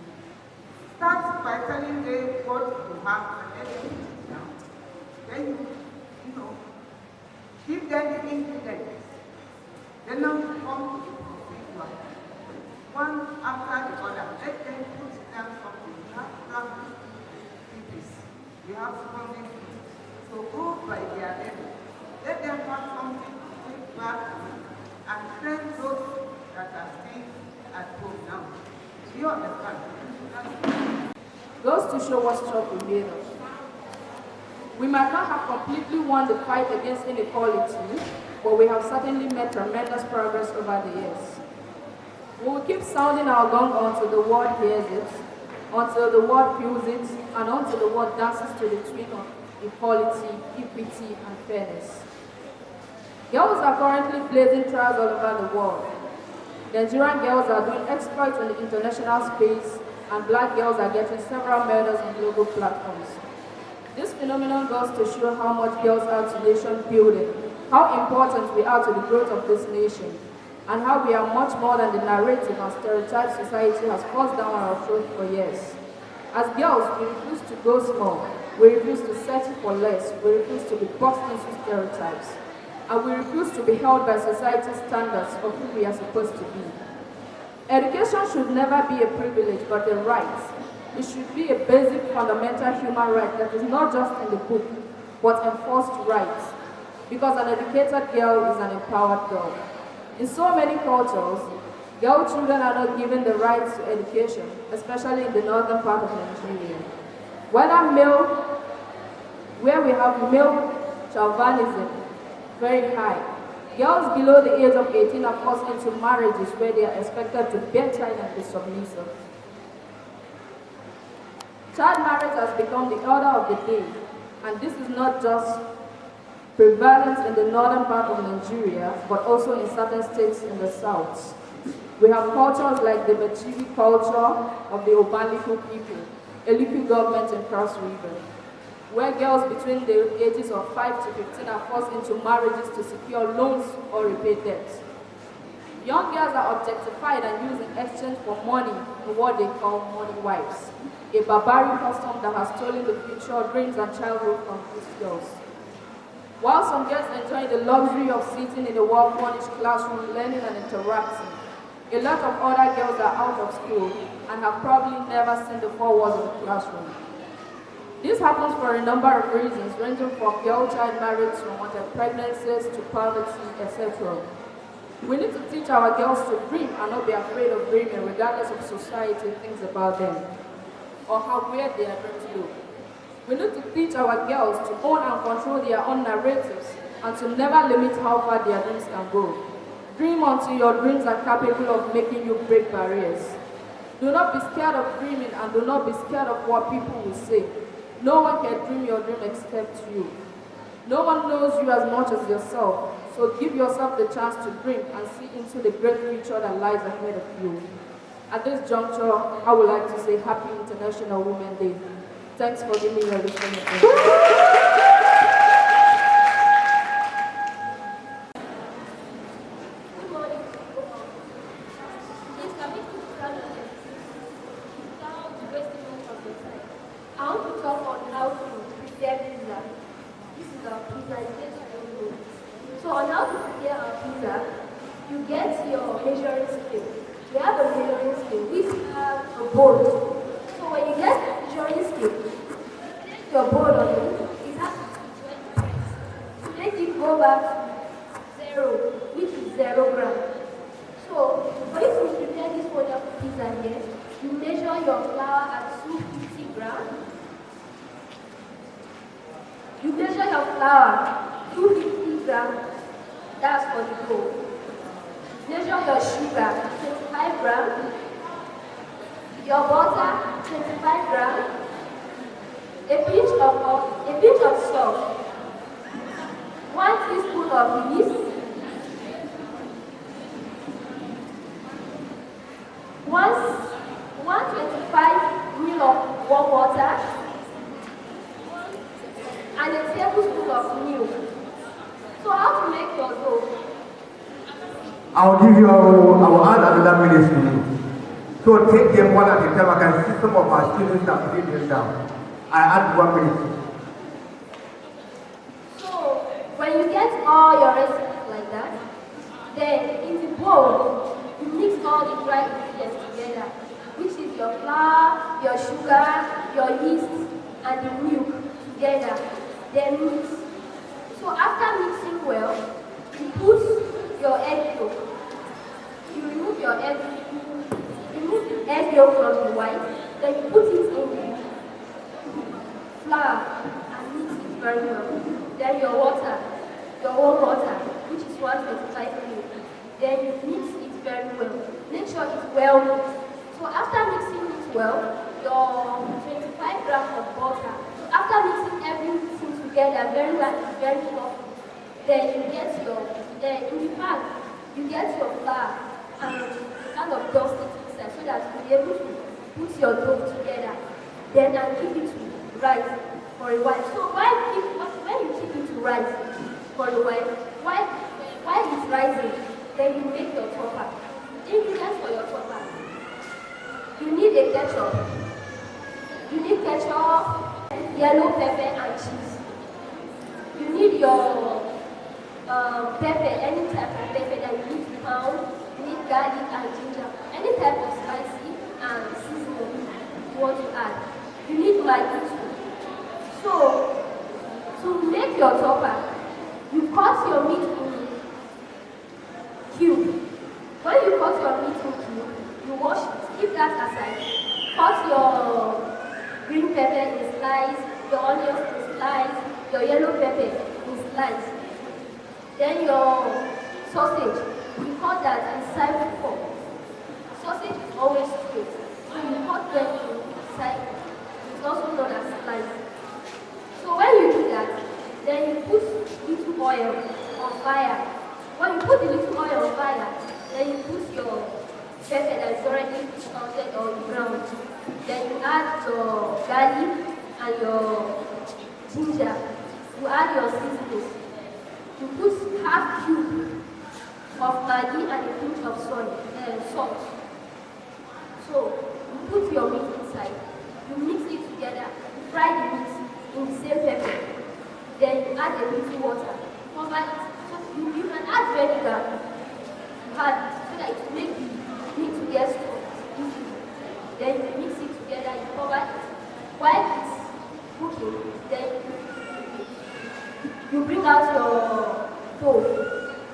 Start by telling them what you have and everything down. Then you know, give them the ingredients. Then now you come to the procedure. One after the other. Let them put down something. You have to this. You have something. So go by their level. Let them have something to take back and train those that are still at home now. Do you understand? Goes to show what struggle made us. We might not have completely won the fight against inequality, but we have certainly made tremendous progress over the years. We will keep sounding our gong until the world hears it, until the world feels it, and until the world dances to the tune of equality, equity, and fairness. Girls are currently blazing trails all over the world. Nigerian girls are doing exploits in the international space, and black girls are getting several medals on global platforms. This phenomenon goes to show how much girls are to nation building, how important we are to the growth of this nation, and how we are much more than the narrative and stereotype society has forced down our throat for years. As girls, we refuse to go small, we refuse to settle for less, we refuse to be boxed into stereotypes, and we refuse to be held by society's standards of who we are supposed to be. Education should never be a privilege but a right. It should be a basic fundamental human right that is not just in the book, but enforced right. Because an educated girl is an empowered girl. In so many cultures, girl children are not given the right to education, especially in the northern part of Nigeria. Where we have male chauvinism very high, girls below the age of 18 are forced into marriages where they are expected to bear child and be submissive. Child marriage has become the order of the day, and this is not just prevalent in the northern part of Nigeria, but also in certain states in the south. We have cultures like the Machivi culture of the Obanliko people, a Lipi government in Cross River. where girls between the ages of 5 to 15 are forced into marriages to secure loans or repay debts. Young girls are objectified and used in exchange for money in what they call money wives, a barbaric custom that has stolen the future, dreams, and childhood from these girls. While some girls enjoy the luxury of sitting in a well-furnished classroom, learning and interacting, a lot of other girls are out of school and have probably never seen the four walls of the classroom. This happens for a number of reasons, ranging from girl child marriage to unwanted pregnancies to poverty, etc. We need to teach our girls to dream and not be afraid of dreaming, regardless of society thinks about them or how weird their dreams look. We need to teach our girls to own and control their own narratives and to never limit how far their dreams can go. Dream until your dreams are capable of making you break barriers. Do not be scared of dreaming and do not be scared of what people will say. No one can dream your dream except you. No one knows you as much as yourself, so give yourself the chance to dream and see into the great future that lies ahead of you. At this juncture, I would like to say Happy International Women's Day. Thanks for giving me your listening. I want to talk on how to prepare pizza. This is our pizza, you get to know. So on how to prepare our pizza, you get your measuring scale. We have a measuring scale, we have a board. So when you get the measuring scale, take your board on it has to make it go back to 0, which is 0 grams. So for you to prepare this wonderful pizza here, you measure your flour at 250 grams. You measure your flour, 250 grams, that's for the dough. Measure your sugar, 25 grams. Your butter, 25 grams. A pinch of salt. 1 teaspoon of yeast. 125 ml of warm water. And a tablespoon of milk. So how to make your dough? I will add another minute to you. So take them one at a time. I can see some of our students that put them down. I add 1 minute. So when you get all your recipes like that, then in the bowl, you mix all the dry ingredients together, which is your flour, your sugar, your yeast, and the milk together. Then mix. So after mixing well, you put your egg yolk. You remove your egg, remove the egg yolk from the white, then you put it in the flour and mix it very well. Then your water, your warm water, which is 125 ml. Then you mix it very well. Make sure it's well mixed. So after mixing it well, your 25 grams of butter. So after mixing everything together very well, it's very fluffy. Then you get in the pan, you get your flour and kind of dust it inside so that you'll be able to put your dough together. Then and keep it to rise for a while. So when you keep it to rise for a while it's rising, then you make your topper. Ingredients for your topper. You need a ketchup. You need ketchup, yellow pepper and cheese. You need your pepper, any type of pepper that you need to pound. You need garlic and ginger, any type of spicy and seasoning you want to add. You need Maggi too. So, to make your topper, you cut your meat in cube. When you cut your meat in cube, you wash it, keep that aside. Cut your green pepper in slice, your onions in slice, your yellow pepper in slice. Then your sausage, you cut that in cycle form. Sausage is always straight, so you cut them in cycle. It's also known as slice. So when you do that, then you put little oil on fire. When you put the little oil on fire, then you put your pepper that is already salted or ground. Then you add your garlic and your ginger, you add your seasonings. You put half cube of Maggi and a pinch of salt. So, you put your meat inside. You mix it together. You fry the meat in the same pepper. Then you add a little water. Cover it. So you can add vinegar. You add it so that it will make the meat to get soft. Then you mix it together. You cover it. While it's cooking, then you bring out your dough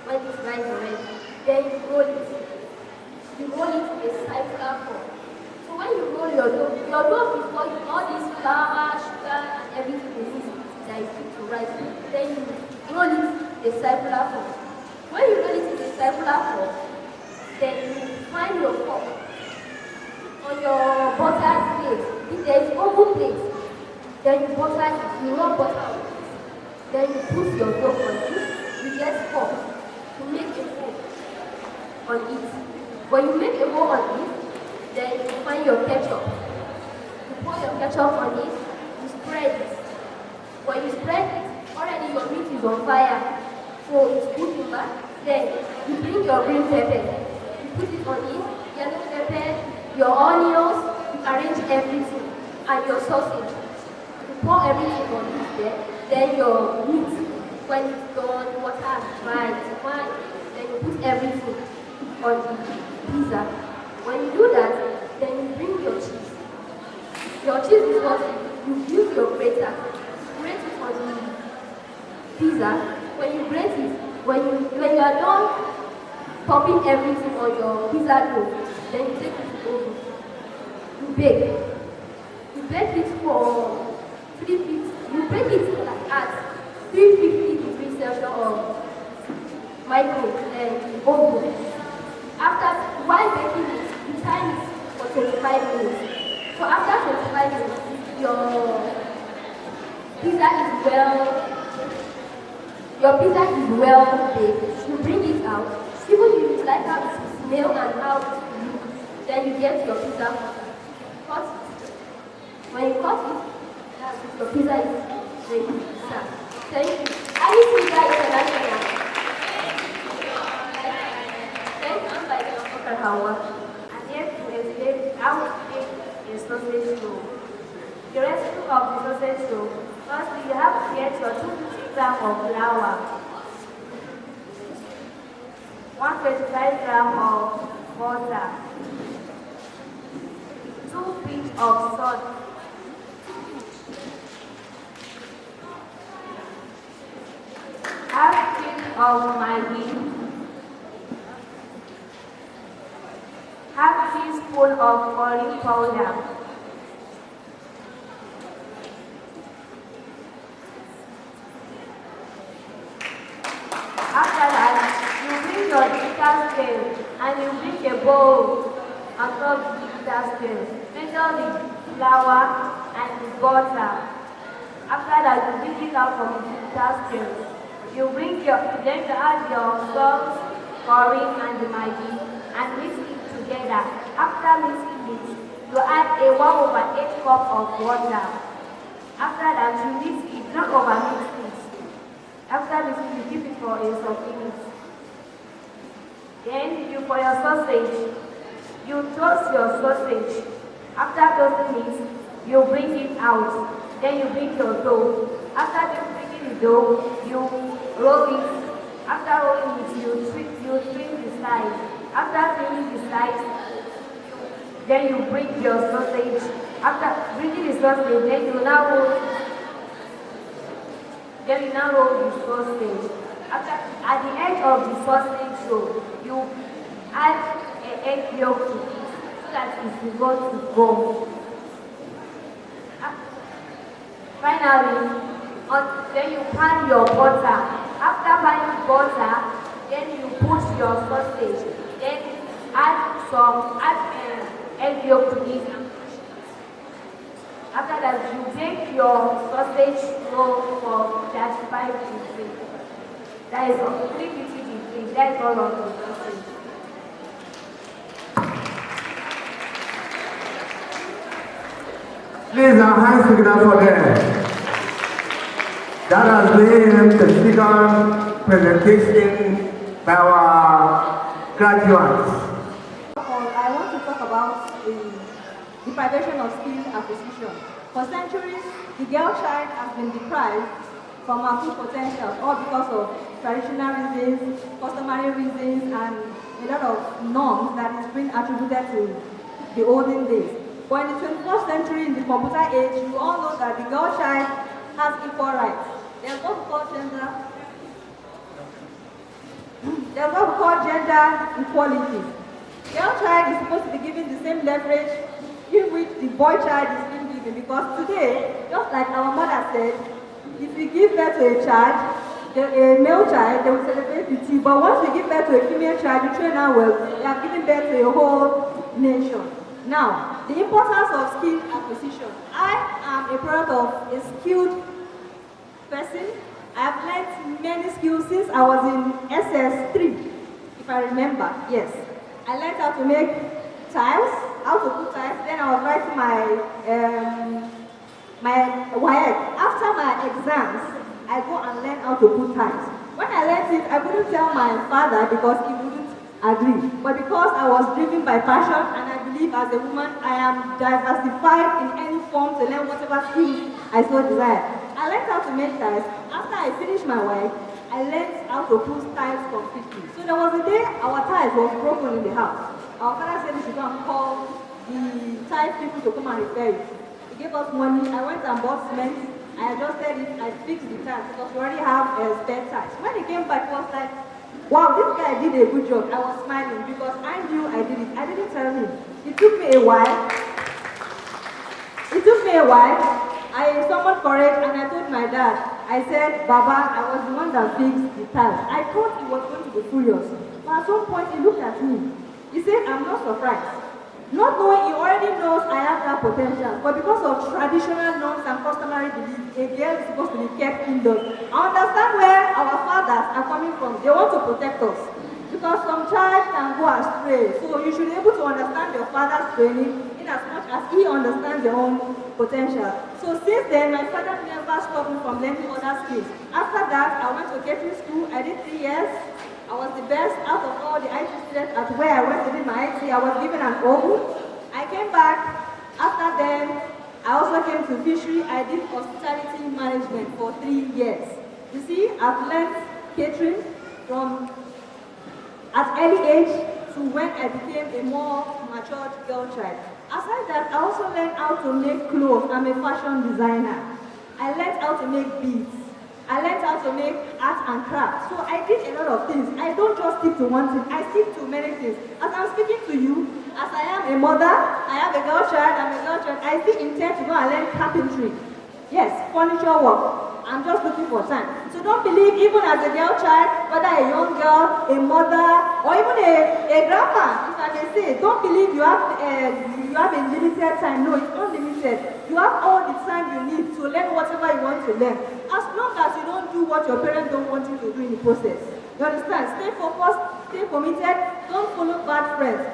when it's nice already. Then you roll it. You roll it in a circular form. So when you roll your dough before you all this flour, sugar, and everything you need that is fit to rice. Then you roll it in a circular form. When you roll it in a circular form, then you find your fork on your buttered plate. If there is oven plate, then you butter it, you rub butter on it. Then you put your dough on it, you get fork to make a hole on it. When you make a hole on it, then you find your ketchup. You pour your ketchup on it, you spread it. When you spread it, already your meat is on fire, so it's cooking back. Then you bring your green pepper, you put it on it, yellow pepper, your onions, you arrange everything, and your sausage. You pour everything on it there. Then your meat, when it's done, water is dry, it's fine. Then you put everything on the pizza. When you do that, then you bring your cheese. Your cheese is what you use your grater. Grate it on the pizza. When you grate it, when you are done topping everything on your pizza dough, then you take it to the oven. You bake. You bake it for 350. You bake it at 350 degrees Celsius or oven. After, while baking it, you time it for 25 minutes. So after 25 minutes, your pizza is well baked. You bring it out. Even if you like how it smells and how it looks, then you get your pizza. Cut it. When you cut it, your pizza is ready. Thank you. Alice Pizza International. Thank you, by Dr. Howard. I'm here to explain how to make a sausage roll. The recipe of the sausage roll. Firstly, you have to get your 250 grams of flour, 125 grams of butter, 2 pinch of salt, half pinch of Maggi, half teaspoon of curry powder, after that, you bring your pizza scale and you bring a bowl on top of the pizza scale. Measure the flour and the butter. After that, you bring it out from the pizza scale. Then you add your salt, curry, and the Maggi and mix it together. After mixing it, you add a 1/8 cup of water. After that, you mix it, not overmix it. After mixing, you keep it for some minutes. Then for your sausage, you toast your sausage. After toasting it, you bring it out. Then you bring your dough. After bringing the dough, you roll it. After rolling it, you trim the slice. After trimming the slice, then you bring your sausage. After bringing the sausage, then you now roll the sausage. At the end of the sausage roll, you add an egg yolk to it so that it will go to go. Finally, then you pan your butter. After panning butter, then you put your sausage. Then add egg yolk to it. After that, you bake your sausage roll for 35 degrees. That is 350 degrees. That is all of the sausage. Please, a high signal for them. That has been the second presentation by our graduates. I want to talk about the deprivation of skill acquisition. For centuries, the girl child has been deprived from her full potential, all because of traditional reasons, customary reasons, and a lot of norms that is being attributed to the olden days. But in the 21st century, in the computer age, you all know that the girl child has equal rights. There's what we call gender equality. The girl child is supposed to be given the same leverage in which the boy child is being given, because today, just like our mother said, if you give birth to a child, a male child, they will celebrate with you. But once you give birth to a female child, you train her well, they are giving birth to a whole nation. Now, the importance of skill acquisition. I am a product of a skilled person. I have learned many skills since I was in SS3, if I remember, yes. I learned how to make tiles, how to put tiles, then I was writing my WIAC. After my exams, I go and learn how to put tiles. When I learned it, I couldn't tell my father because he wouldn't agree. But because I was driven by passion, and I believe as a woman, I am diversified in any form to learn whatever skills I so desire. I learned how to make tiles. After I finished my work, I learned how to put tiles completely. So there was a day our tiles was broken in the house. Our father said we should go and call the tile people to come and repair it. He gave us money. I went and bought cement. I adjusted it. I fixed the tiles because we already have spare tiles. When he came back, he was like, wow, this guy did a good job. I was smiling because I knew I did it. I didn't tell him. It took me a while. I summoned courage and I told my dad. I said, Baba, I was the one that fixed the tiles. I thought he was going to be furious. But at some point, he looked at me. He said, I'm not surprised. Not knowing he already knows I have that potential, but because of traditional norms and customary beliefs, a girl is supposed to be kept indoors. I understand where our fathers are coming from. They want to protect us. Because some child can go astray. So you should be able to understand your father's training in as much as he understands your own potential. So since then, my father never stopped me from learning other skills. After that, I went to catering school. I did 3 years. I was the best out of all the IT students at where I went to do my IT. I was given an oven. I came back. After then, I also came to fishery. I did hospitality management for 3 years. You see, I've learned catering from at early age to when I became a more matured girl child. Aside that, I also learned how to make clothes. I'm a fashion designer. I learned how to make beads. I learned how to make art and craft. So I did a lot of things. I don't just stick to one thing. I stick to many things. As I'm speaking to you, as I am a mother, I have a girl child, I'm a girl child, I still intend to go and learn carpentry. Yes, furniture work. I'm just looking for time. So don't believe, even as a girl child, whether a young girl, a mother, or even a grandma, if I may say, don't believe you have a limited time. No, it's not limited. You have all the time you need to learn whatever you want to learn. As long as you don't do what your parents don't want you to do in the process. You understand? Stay focused, stay committed, don't follow bad friends.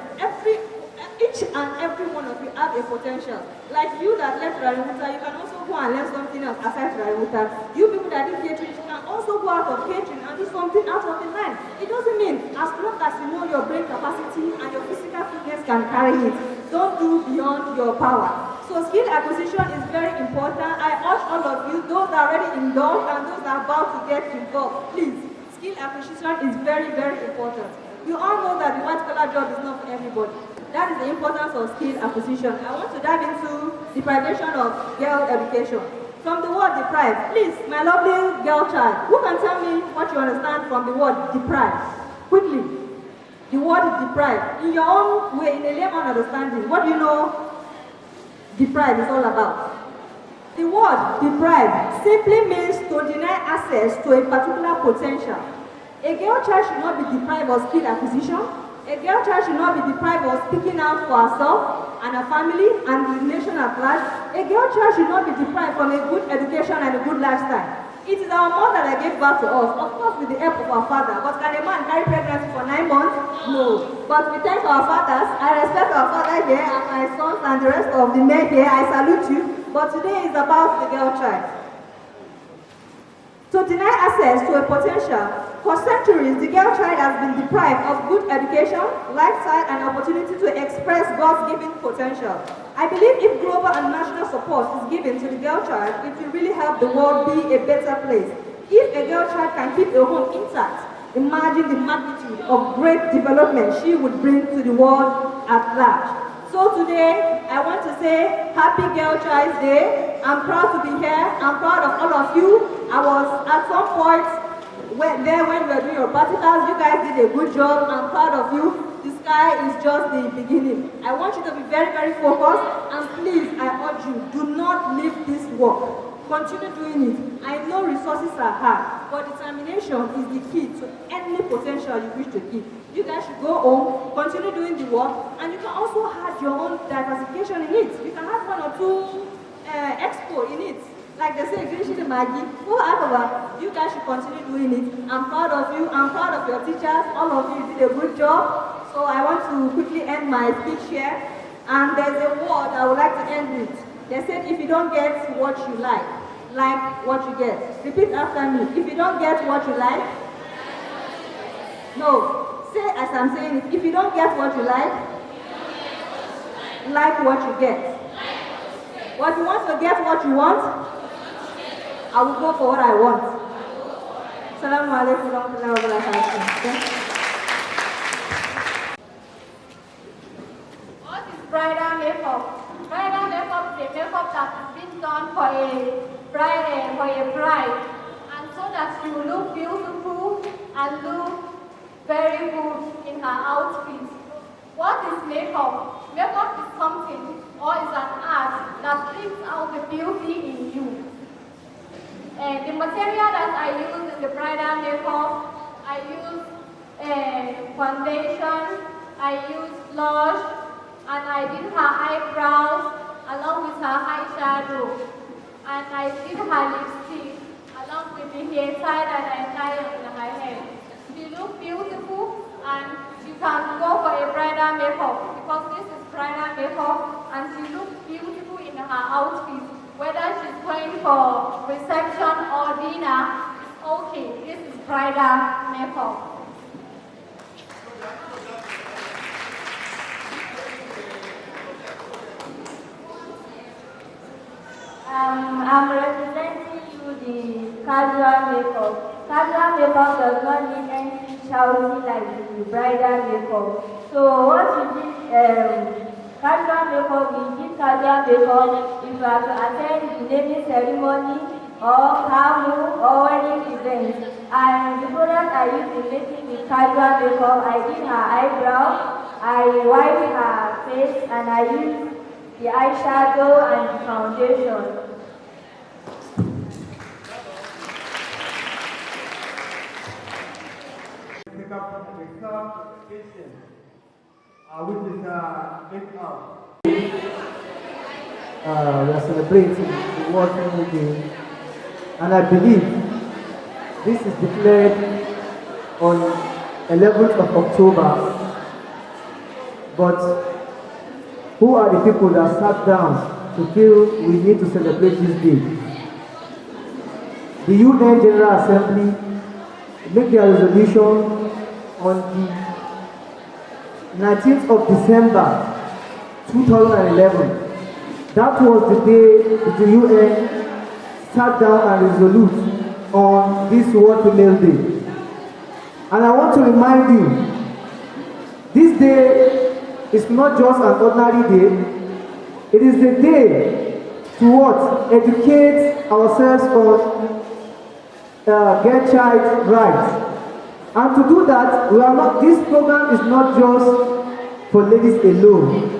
Each and every one of you have a potential. Like you that left Rarimuta, you can also go and learn something else aside Rarimuta. You people that did catering, you can also go out of catering and do something out of the line. It doesn't mean as long as you know your brain capacity and your physical fitness can carry it. Don't do beyond your power. So skill acquisition is very important. I urge all of you, those that are already involved and those that are about to get involved, please, skill acquisition is very, very important. You all know that the white-collar job is not for everybody. That is the importance of skill acquisition. I want to dive into deprivation of girl education. From the word deprive, please, my lovely girl child, who can tell me what you understand from the word deprive? Quickly. The word deprive. In your own way, in a layman understanding, what do you know deprive is all about? The word deprive simply means to deny access to a particular potential. A girl child should not be deprived of skill acquisition. A girl child should not be deprived of speaking out for herself and her family and the nation at large. A girl child should not be deprived from a good education and a good lifestyle. It is our mother that gave birth to us, of course with the help of our father. But can a man carry pregnancy for 9 months? No. But we thank our fathers. I respect our father here and my sons and the rest of the men here. I salute you. But today is about the girl child. To deny access to a potential, for centuries, the girl child has been deprived of good education, lifestyle, and opportunity to express God's given potential. I believe if global and national support is given to the girl child, it will really help the world be a better place. If a girl child can keep a home intact, imagine the magnitude of great development she would bring to the world at large. So today, I want to say Happy Girl Child's Day. I'm proud to be here. I'm proud of all of you. I was at some point when we were doing your practicals. You guys did a good job. I'm proud of you. The sky is just the beginning. I want you to be very, very focused. And please, I urge you, do not leave this work. Continue doing it. I know resources are hard, but determination is the key to any potential you wish to keep. You guys should go home, continue doing the work, and you can also have your own diversification in it. You can have 1 or 2 expo in it. Like they say, Grishi the Magi, go out. You guys should continue doing it. I'm proud of you. I'm proud of your teachers. All of you did a good job. So I want to quickly end my speech here. And there's a word I would like to end with. They said, if you don't get what you like what you get. Repeat after me. If you don't get what you like, no. Say as I'm saying it. If you don't get what you like what you get. What you want to get what you want, I will go for what I want. Assalamu alaikum warahmatullahi wabarakatuh. What is bridal makeup? Bridal makeup is a makeup that is being done for a bride, and so that she will look beautiful and look very good in her outfit. What is makeup? Makeup is something or is an art that brings out the beauty in you. The material that I use in the bridal makeup, I use foundation, I use blush, and I did her eyebrows along with her eyeshadow, and I did her lipstick along with the hair tie that I tie on my head. She looks beautiful, and you can go for a bridal makeup because this is bridal makeup, and she looks beautiful in her outfit. Whether she's going for reception or dinner, it's okay. This is bridal makeup. I'm representing you the casual makeup. Casual makeup does not need anything shouty like the bridal makeup. So what you did, casual makeup, we did casual makeup if you are to attend the naming ceremony or kamu or wedding event. And the product I used in making the casual makeup, I did her eyebrow, I wiped her face, and I used the eyeshadow and the foundation. Pick up from the cup kitchen, which is makeup. We are celebrating the World Female Day, and I believe this is declared on 11th of October. But who are the people that sat down to feel we need to celebrate this day? The UN General Assembly made their resolution on the 19th of December 2011. That was the day the UN sat down and resolute on this World Female Day. And I want to remind you, this day is not just an ordinary day. It is the day to what? Educate ourselves on girl child rights. And to do that, this program is not just for ladies alone.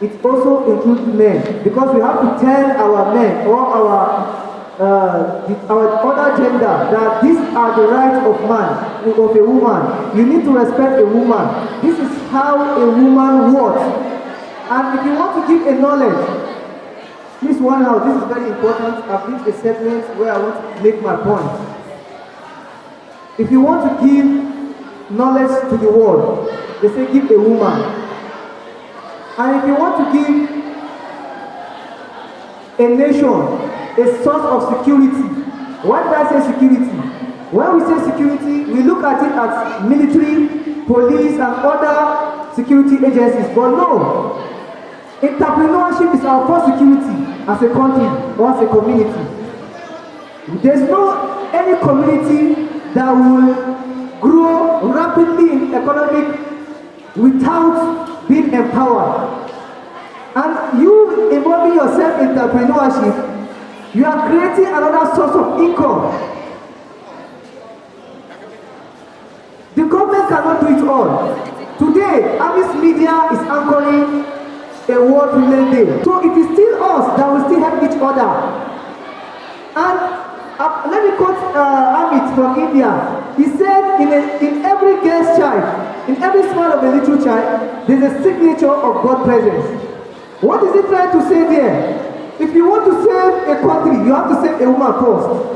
It also includes men, because we have to tell our men or our other gender that these are the rights of man, of a woman. You need to respect a woman. This is how a woman works. And if you want to give a knowledge, please one out. This is very important. I've reached a segment where I want to make my point. If you want to give knowledge to the world, they say give a woman. And if you want to give a nation a source of security, Why do I say security? When we say security, we look at it as military, police, and other security agencies. But no, entrepreneurship is our first security as a country or as a community. There's no any community that will grow rapidly in economic without being empowered. And you involving yourself in entrepreneurship, you are creating another source of income. The government cannot do it all. Today, Amis Media is anchoring a World Women's Day. So it is still us that will still help each other. And let me quote Amit from India. He said, in every girl's child, in every smile of a little child, there's a signature of God's presence. What is he trying to say there? If you want to save a country, you have to save a woman first.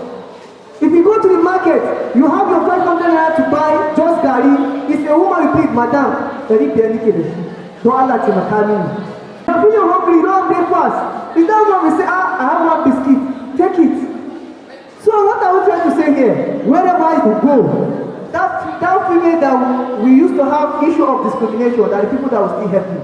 If you go to the market, you have your 500 naira to buy just gari. If a woman repeats, Madam, don't allow to makami. If you're hungry, you don't have breakfast. It's not when we say, I have one biscuit. Take it. So what are we trying to say here? Wherever you go, that female that we used to have issue of discrimination, that the people that will still help you.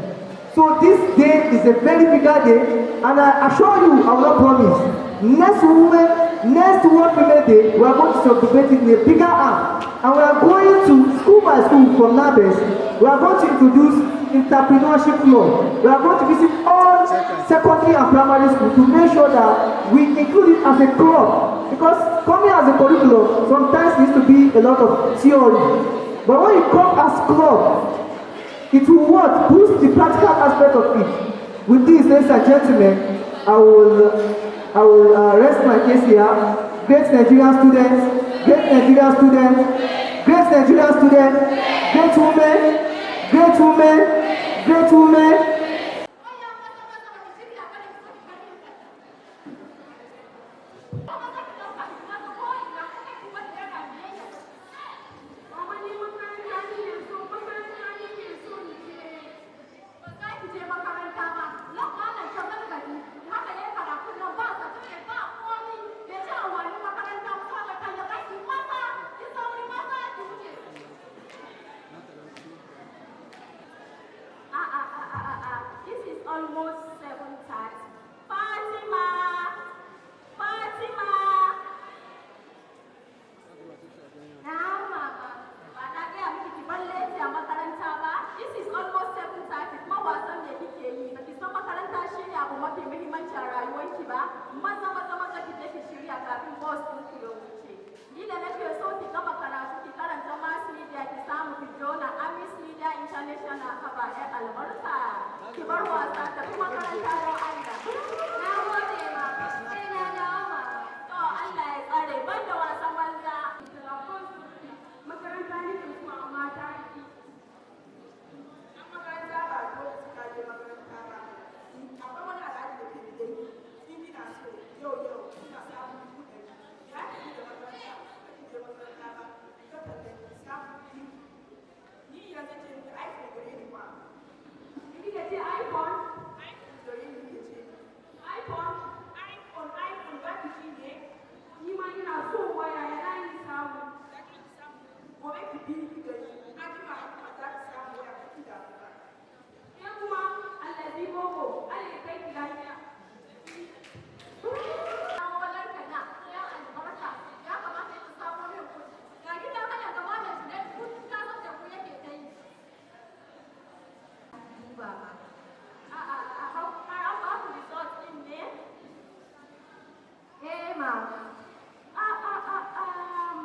So this day is a very bigger day, and I assure you, I will not promise. Next World Women's Day, we are going to celebrate it in a bigger arm. And we are going to, school by school from NABES, we are going to introduce entrepreneurship club. We are going to visit all secondary and primary schools to make sure that we include it as a club. Because coming as a curriculum, sometimes needs to be a lot of theory. But when you come as club, it will what? Boost the practical aspect of it. With this, ladies and gentlemen, I will rest my case here. Great Nigerian students, great Nigerian students, great Nigerian students, great women, great women. Almost 7:30. Fatima! Now, Mama. This is almost 7:30. Kuma wasan da kike yi. Baki san makaranta shine abu mafi muhimmanci a rayuwarki ba. Maza ki je ki shirya kafin boss din ku ya wuce. Ni da nake so ki gama karatu ki karanta mass media ki samu ki jona Amis Media International haba ya albarka. Ki bar wasa tafi makaranta don Allah. Na gode ma. Sai na dawo ma. To Allah ya tsare banda wasan banza. Makaranta ne kuma mata ki. Makaranta ba ko ka je makaranta ba. Akwai wani al'ada da ke da yi. In kina so yau kina samu kuɗi. Ya ki da makaranta. Ki je makaranta ba. Ka tafi samu kuɗi. Ni yanzu ce ni iPhone gare ni ba. Ni da ce iPhone gare ni ke ce. iPhone ba ki shi ne. Ni ma ina so waya ya yi samu. Gobe ki bi ki gani. An ji ma za ki samu waya ki da ba. Ke kuma Allah zai boko. Allah ya kai ki lafiya.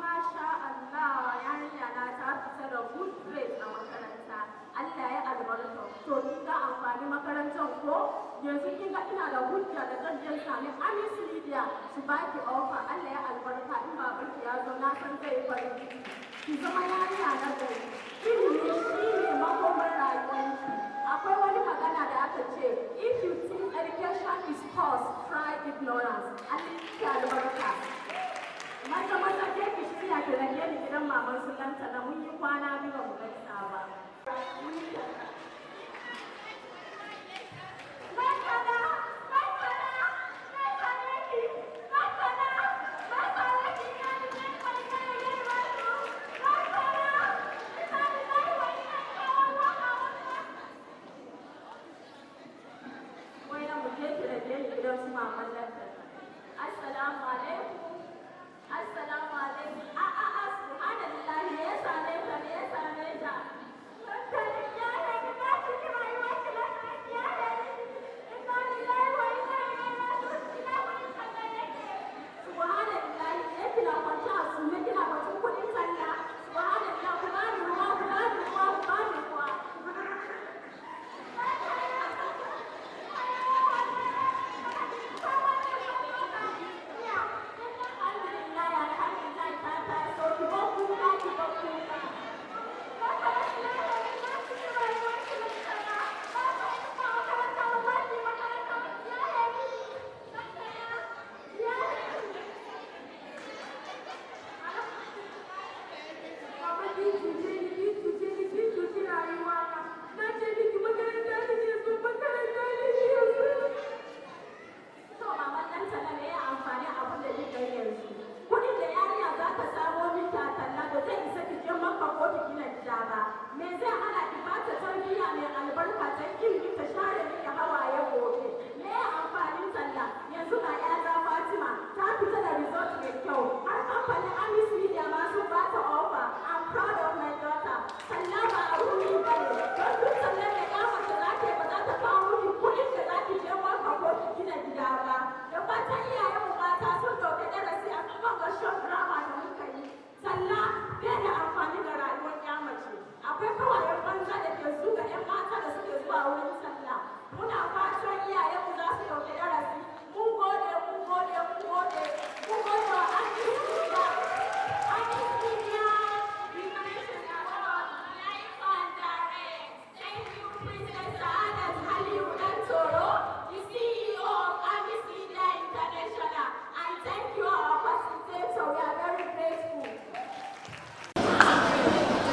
Masha Allah, yarinya na ta fita da good grade a makaranta. Allah ya albarka. To kin ga amfani makarantar ko? Yanzu kin ga ina da hujja da zan je sami Amis Media su baki offer. Allah ya albarka in babanki ya zo na san zai farin ciki. Ki zama yarinya na gari. Ilimi shine makomar rayuwarki. Akwai wani magana da aka ce, if you think education is cost, try ignorance. Allah ya albarka. Maza ke ki shirya ki rage ni gidan maman su lanta na mun yi kwana biyu ba mu gaisa ba.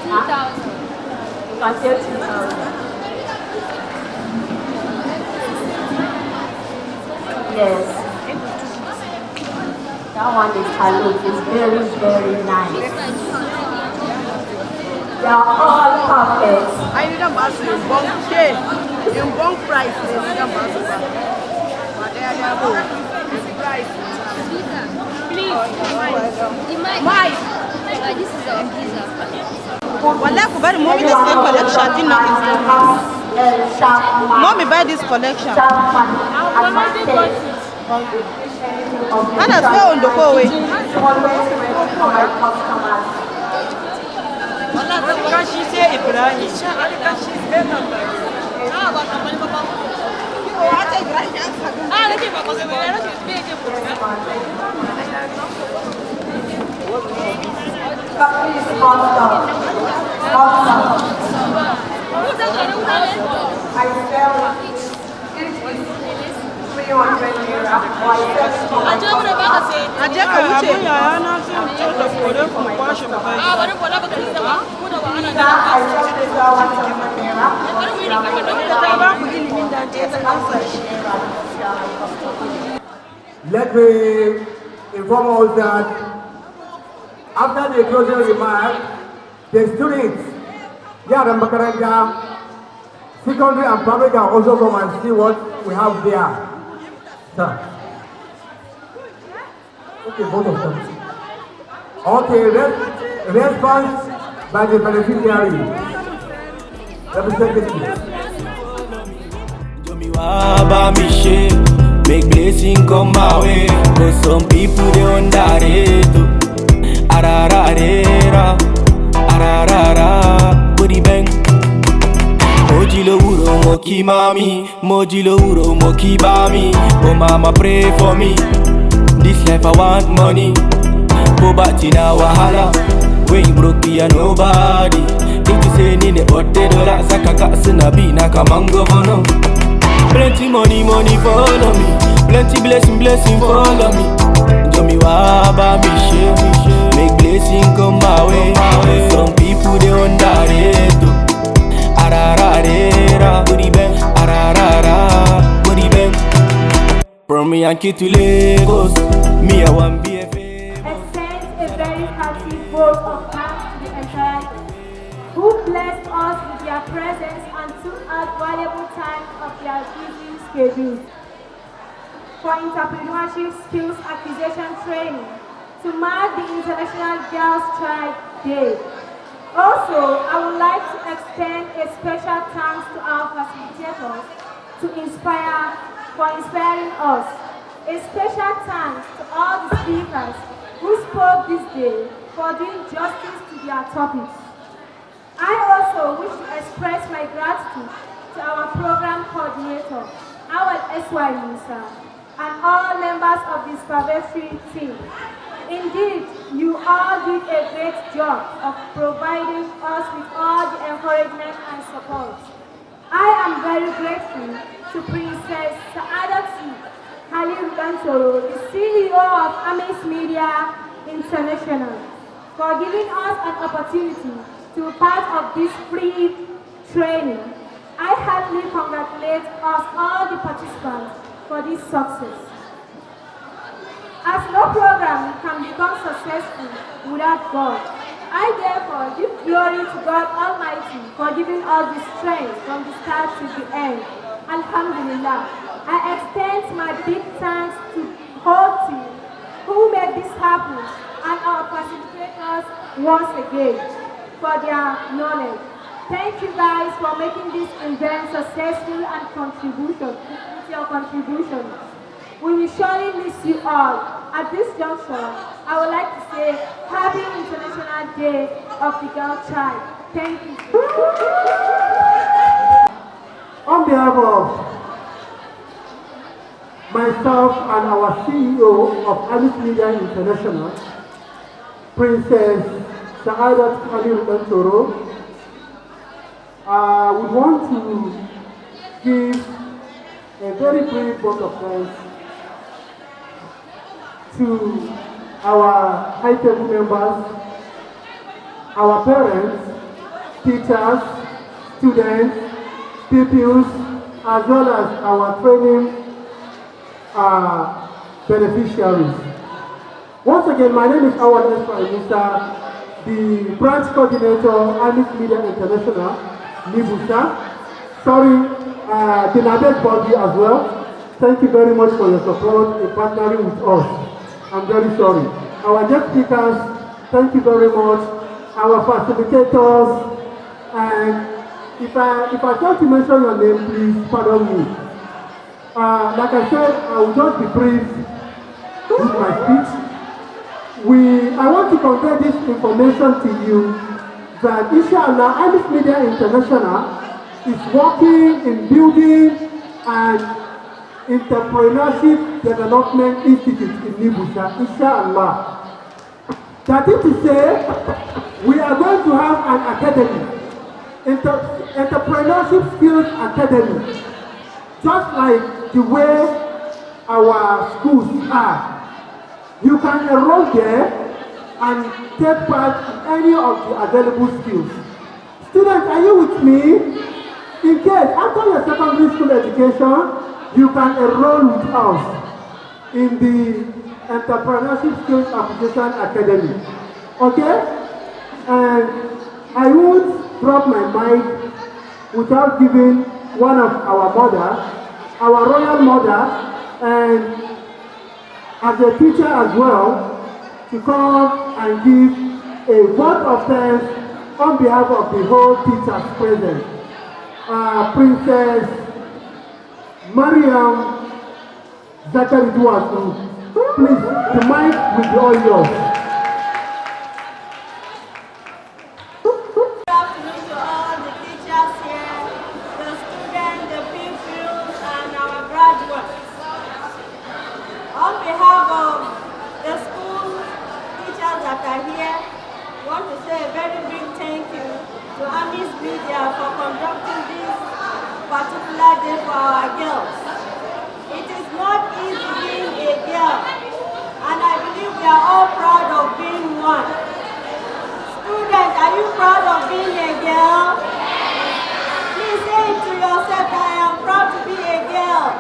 2,000. You can say 2,000. Yes. That one is salute. It's very, very nice. They are all perfect. I need a mass in one day. In one price, they need a mass. But they are price. Please. Mike. This is our pizza. Well, I buy mommy this collection. Didn't know it's mommy buy this collection. And as well on the way. Can she say Ibrahim? Let me inform us that after the closing remark, the students, Yaran Makaranja, secondary and public are also come and see what we have there. Sir. Okay, both of them. Okay, response by the beneficiary. Representative. Make blessing come my way. Cause some people they underrate. Arararera, ararara, booty bang. Mojilo uro moki mami, mojilo uro moki bami. Oh mama pray for me. This life I want money. Go back to now wahala. When you broke me a nobody. If you say nine botte dola sakaka sinabi nakamango bono. Plenty money, money follow me. Plenty blessing, blessing follow me. Jomi waba me share. Make blessing come my way. Some people they underrate. Arararera, booty bang. Ararara, booty bang. From Yankee to Lagos, me I want be a famous. Extend a very hearty vote of thanks to the entire who blessed us with their presence and took out valuable time of their busy schedules for entrepreneurship skills acquisition training to mark the International Girls Child Day. Also, I would like to extend a special thanks to our facilitators for inspiring us. A special thanks to all the speakers who spoke this day for doing justice to their topics. I also wish to express my gratitude to our program coordinator, Awal S.Y. Musa, and all members of this Pavestry team. Indeed, you all did a great job of providing us with all the encouragement and support. I am very grateful to Princess Saadati Khalil Gantoro, the CEO of Amis Media International, for giving us an opportunity to be part of this free training. I heartily congratulate us all the participants for this success. As no program can become successful without God, I therefore give glory to God Almighty for giving us the strength from the start to the end. Alhamdulillah. I extend my big thanks to the whole team who made this happen and our facilitators once again for their knowledge. Thank you guys for making this event successful and with your contribution. We will surely miss you all. At this juncture, I would like to say Happy International Day of the Girl Child. Thank you. On behalf of myself and our CEO of Amis Media International, Princess Saadat Khalil Gantoro, we want to give a very brief vote of thanks to our high-table members, our parents, teachers, students, pupils, as well as our training beneficiaries. Once again, my name is Awad Esra Musa, the branch coordinator, Amis Media International, Nibusa. Sorry, the NABEC body as well. Thank you very much for your support in partnering with us. I'm very sorry. Our guest speakers, thank you very much. Our facilitators, and if I fail to mention your name, please pardon me. Like I said, I will just be brief with my speech. I want to convey this information to you that inshallah, Amis Media International is working in building an entrepreneurship development institute in Nibusa, inshallah. That is to say, we are going to have an academy, entrepreneurship skills academy, just like the way our schools are. You can enroll there and take part in any of the available skills. Students, are you with me? In case, after your secondary school education, you can enroll with us in the Entrepreneurship Skills Application Academy. Okay? And I won't drop my mic without giving one of our mother, our royal mother, and as a teacher as well, to come and give a vote of thanks on behalf of the whole teachers present. Princess Mariam Zakari Duasu, please, the mic will be all yours. Good afternoon to all the teachers here, the students, the pupils, and our graduates. On behalf of the school teachers that are here, I want to say a very big thank you to Amis Media for conducting this particular day for our girls. It is not easy being a girl, and I believe we are all proud of being one. Students, are you proud of being a girl? Please say it to yourself, I am proud to be a girl.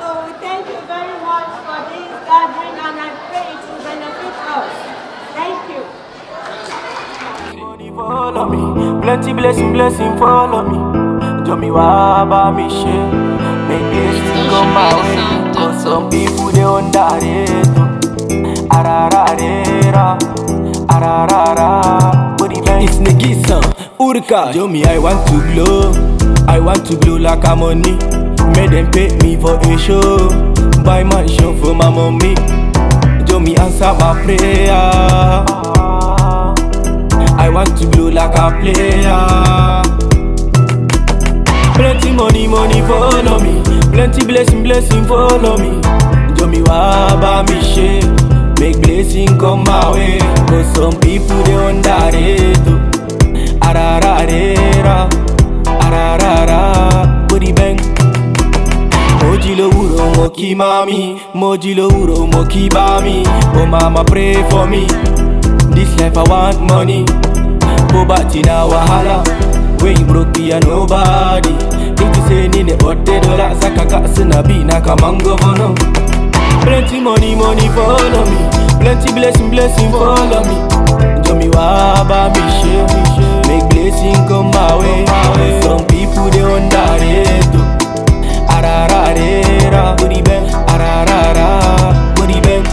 So we thank you very much for this gathering, and I pray it will benefit us. Thank you. Follow me, plenty blessing follow me. Tell me why about me shit. Make blessing come my way. Cause some people they underrate. Arararera, ararara. It's Negisa, Urka. Tell me I want to blow like a money. Make them pay me for a show. Buy mansion for my mommy. Tell me answer my prayer. I want to blow like a player. Plenty money follow me. Plenty blessing follow me. Tell me why about me shit. Make blessing come my way. Cause some people they underrate. Arararera, ararara, booty bang. Mojilo uro moki mami, mojilo uro moki bami. Oh mama pray for me. This life I want money. Poverty na wahala. When you broke me and nobody. If you say nini bote dola sakaka sinabi na kamango vono. Plenty money follow me. Plenty blessing follow me. Jomi waba me share. Make blessing come my way. Some people they underrate. Arararera, booty bang, ararara, booty bang.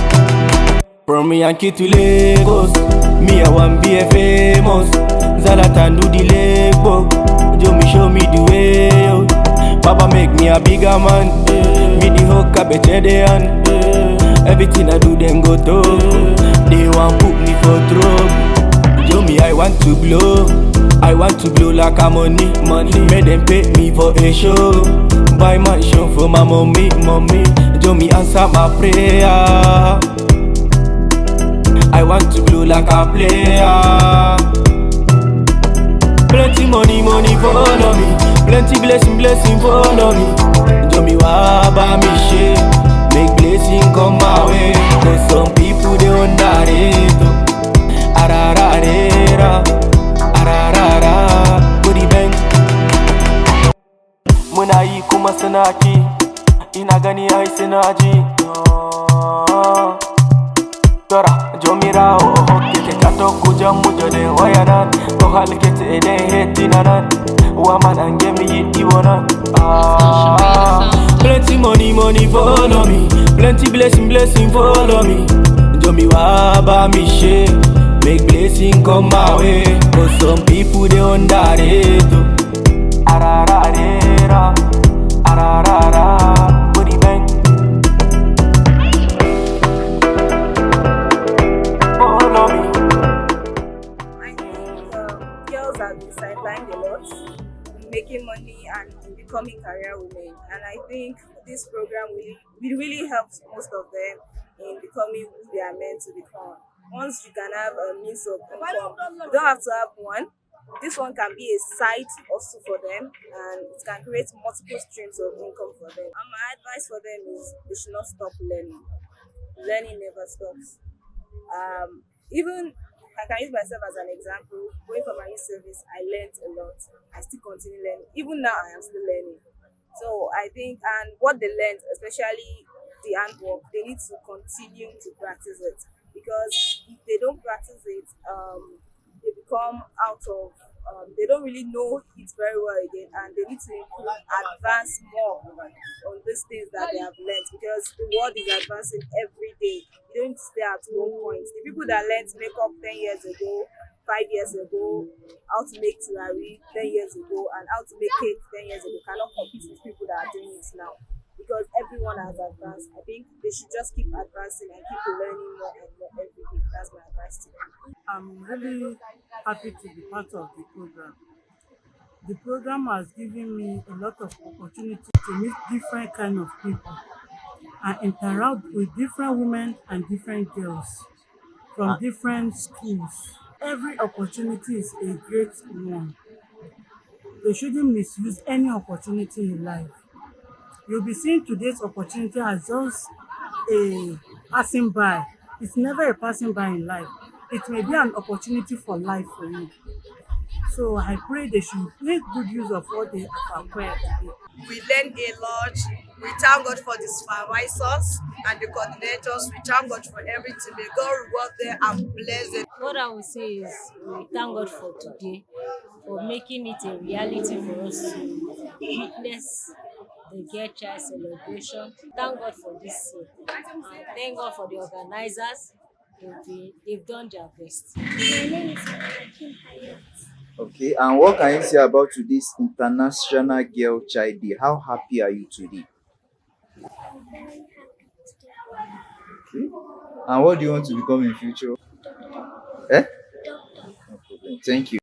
From Yankee to Lagos, me I want be a famous. Zalatan do the Lego, Jomi show me the way. Yo. Papa make me a bigger man, me the hook a better than. Everything I do them go to. They want put me for trouble. Jomi I want to blow like a money. Make them pay me for a show. Buy mansion for my mommy. Jomi answer my prayer. I want to blow like a player. Plenty money follow me. Plenty blessing follow me. Jomi waba me share. Make blessing come my way. Cause some people they underrate. Arararera, ya kete kato kuja mujo de wayanan go halkete ede hetinanan woman and get me iwonan plenty money follow me, plenty blessing follow me. Jomi wa ba mi she, make blessing come my way. But some people they underrate. Arararera, ararara, body bang. Follow me. I think girls have been sidelined a lot in making money and in becoming career women, and I think this program will really help most of them in becoming who they are meant to become. Once you can have a means of income, you don't have to have one. This one can be a side hustle for them, and it can create multiple streams of income for them. And my advice for them is they should not stop learning. Learning never stops. Even I can use myself as an example. Going for my youth service, I learned a lot. I still continue learning. Even now, I am still learning. So I think, and what they learned, especially the handwork, they need to continue to practice it, because if they don't practice it, they become out of, they don't really know it very well again, and they need to improve, advance more on these things that they have learned, because the world is advancing every day. You don't need to stay at one point. The people that learned makeup 10 years ago, 5 years ago, how to make turari 10 years ago, and how to make cake 10 years ago cannot compete with people that are doing it now, because everyone has advanced. I think they should just keep advancing and keep learning more and more every day. That's my advice to them. I'm really happy to be part of the program. The program has given me a lot of opportunity to meet different kind of people and interact with different women and different girls from different schools. Every opportunity is a great one. They shouldn't misuse any opportunity in life. You'll be seeing today's opportunity as just a passing by. It's never a passing by in life. It may be an opportunity for life for you. So I pray they should make good use of what they have acquired today. We learn a lot. We thank God for the supervisors and the coordinators. We thank God for everything. May God reward them and bless them. What I would say is we thank God for today, for making it a reality for us to witness the Girl Child celebration. Thank God for this year. And thank God for the organizers. They've done their best. My name is Hakim Hayat. Okay, and what can you say about today's International Girl Child Day? How happy are you today? I'm very happy today. Okay. And what do you want to become in future? Doctor. Eh? Doctor. No problem. Thank you.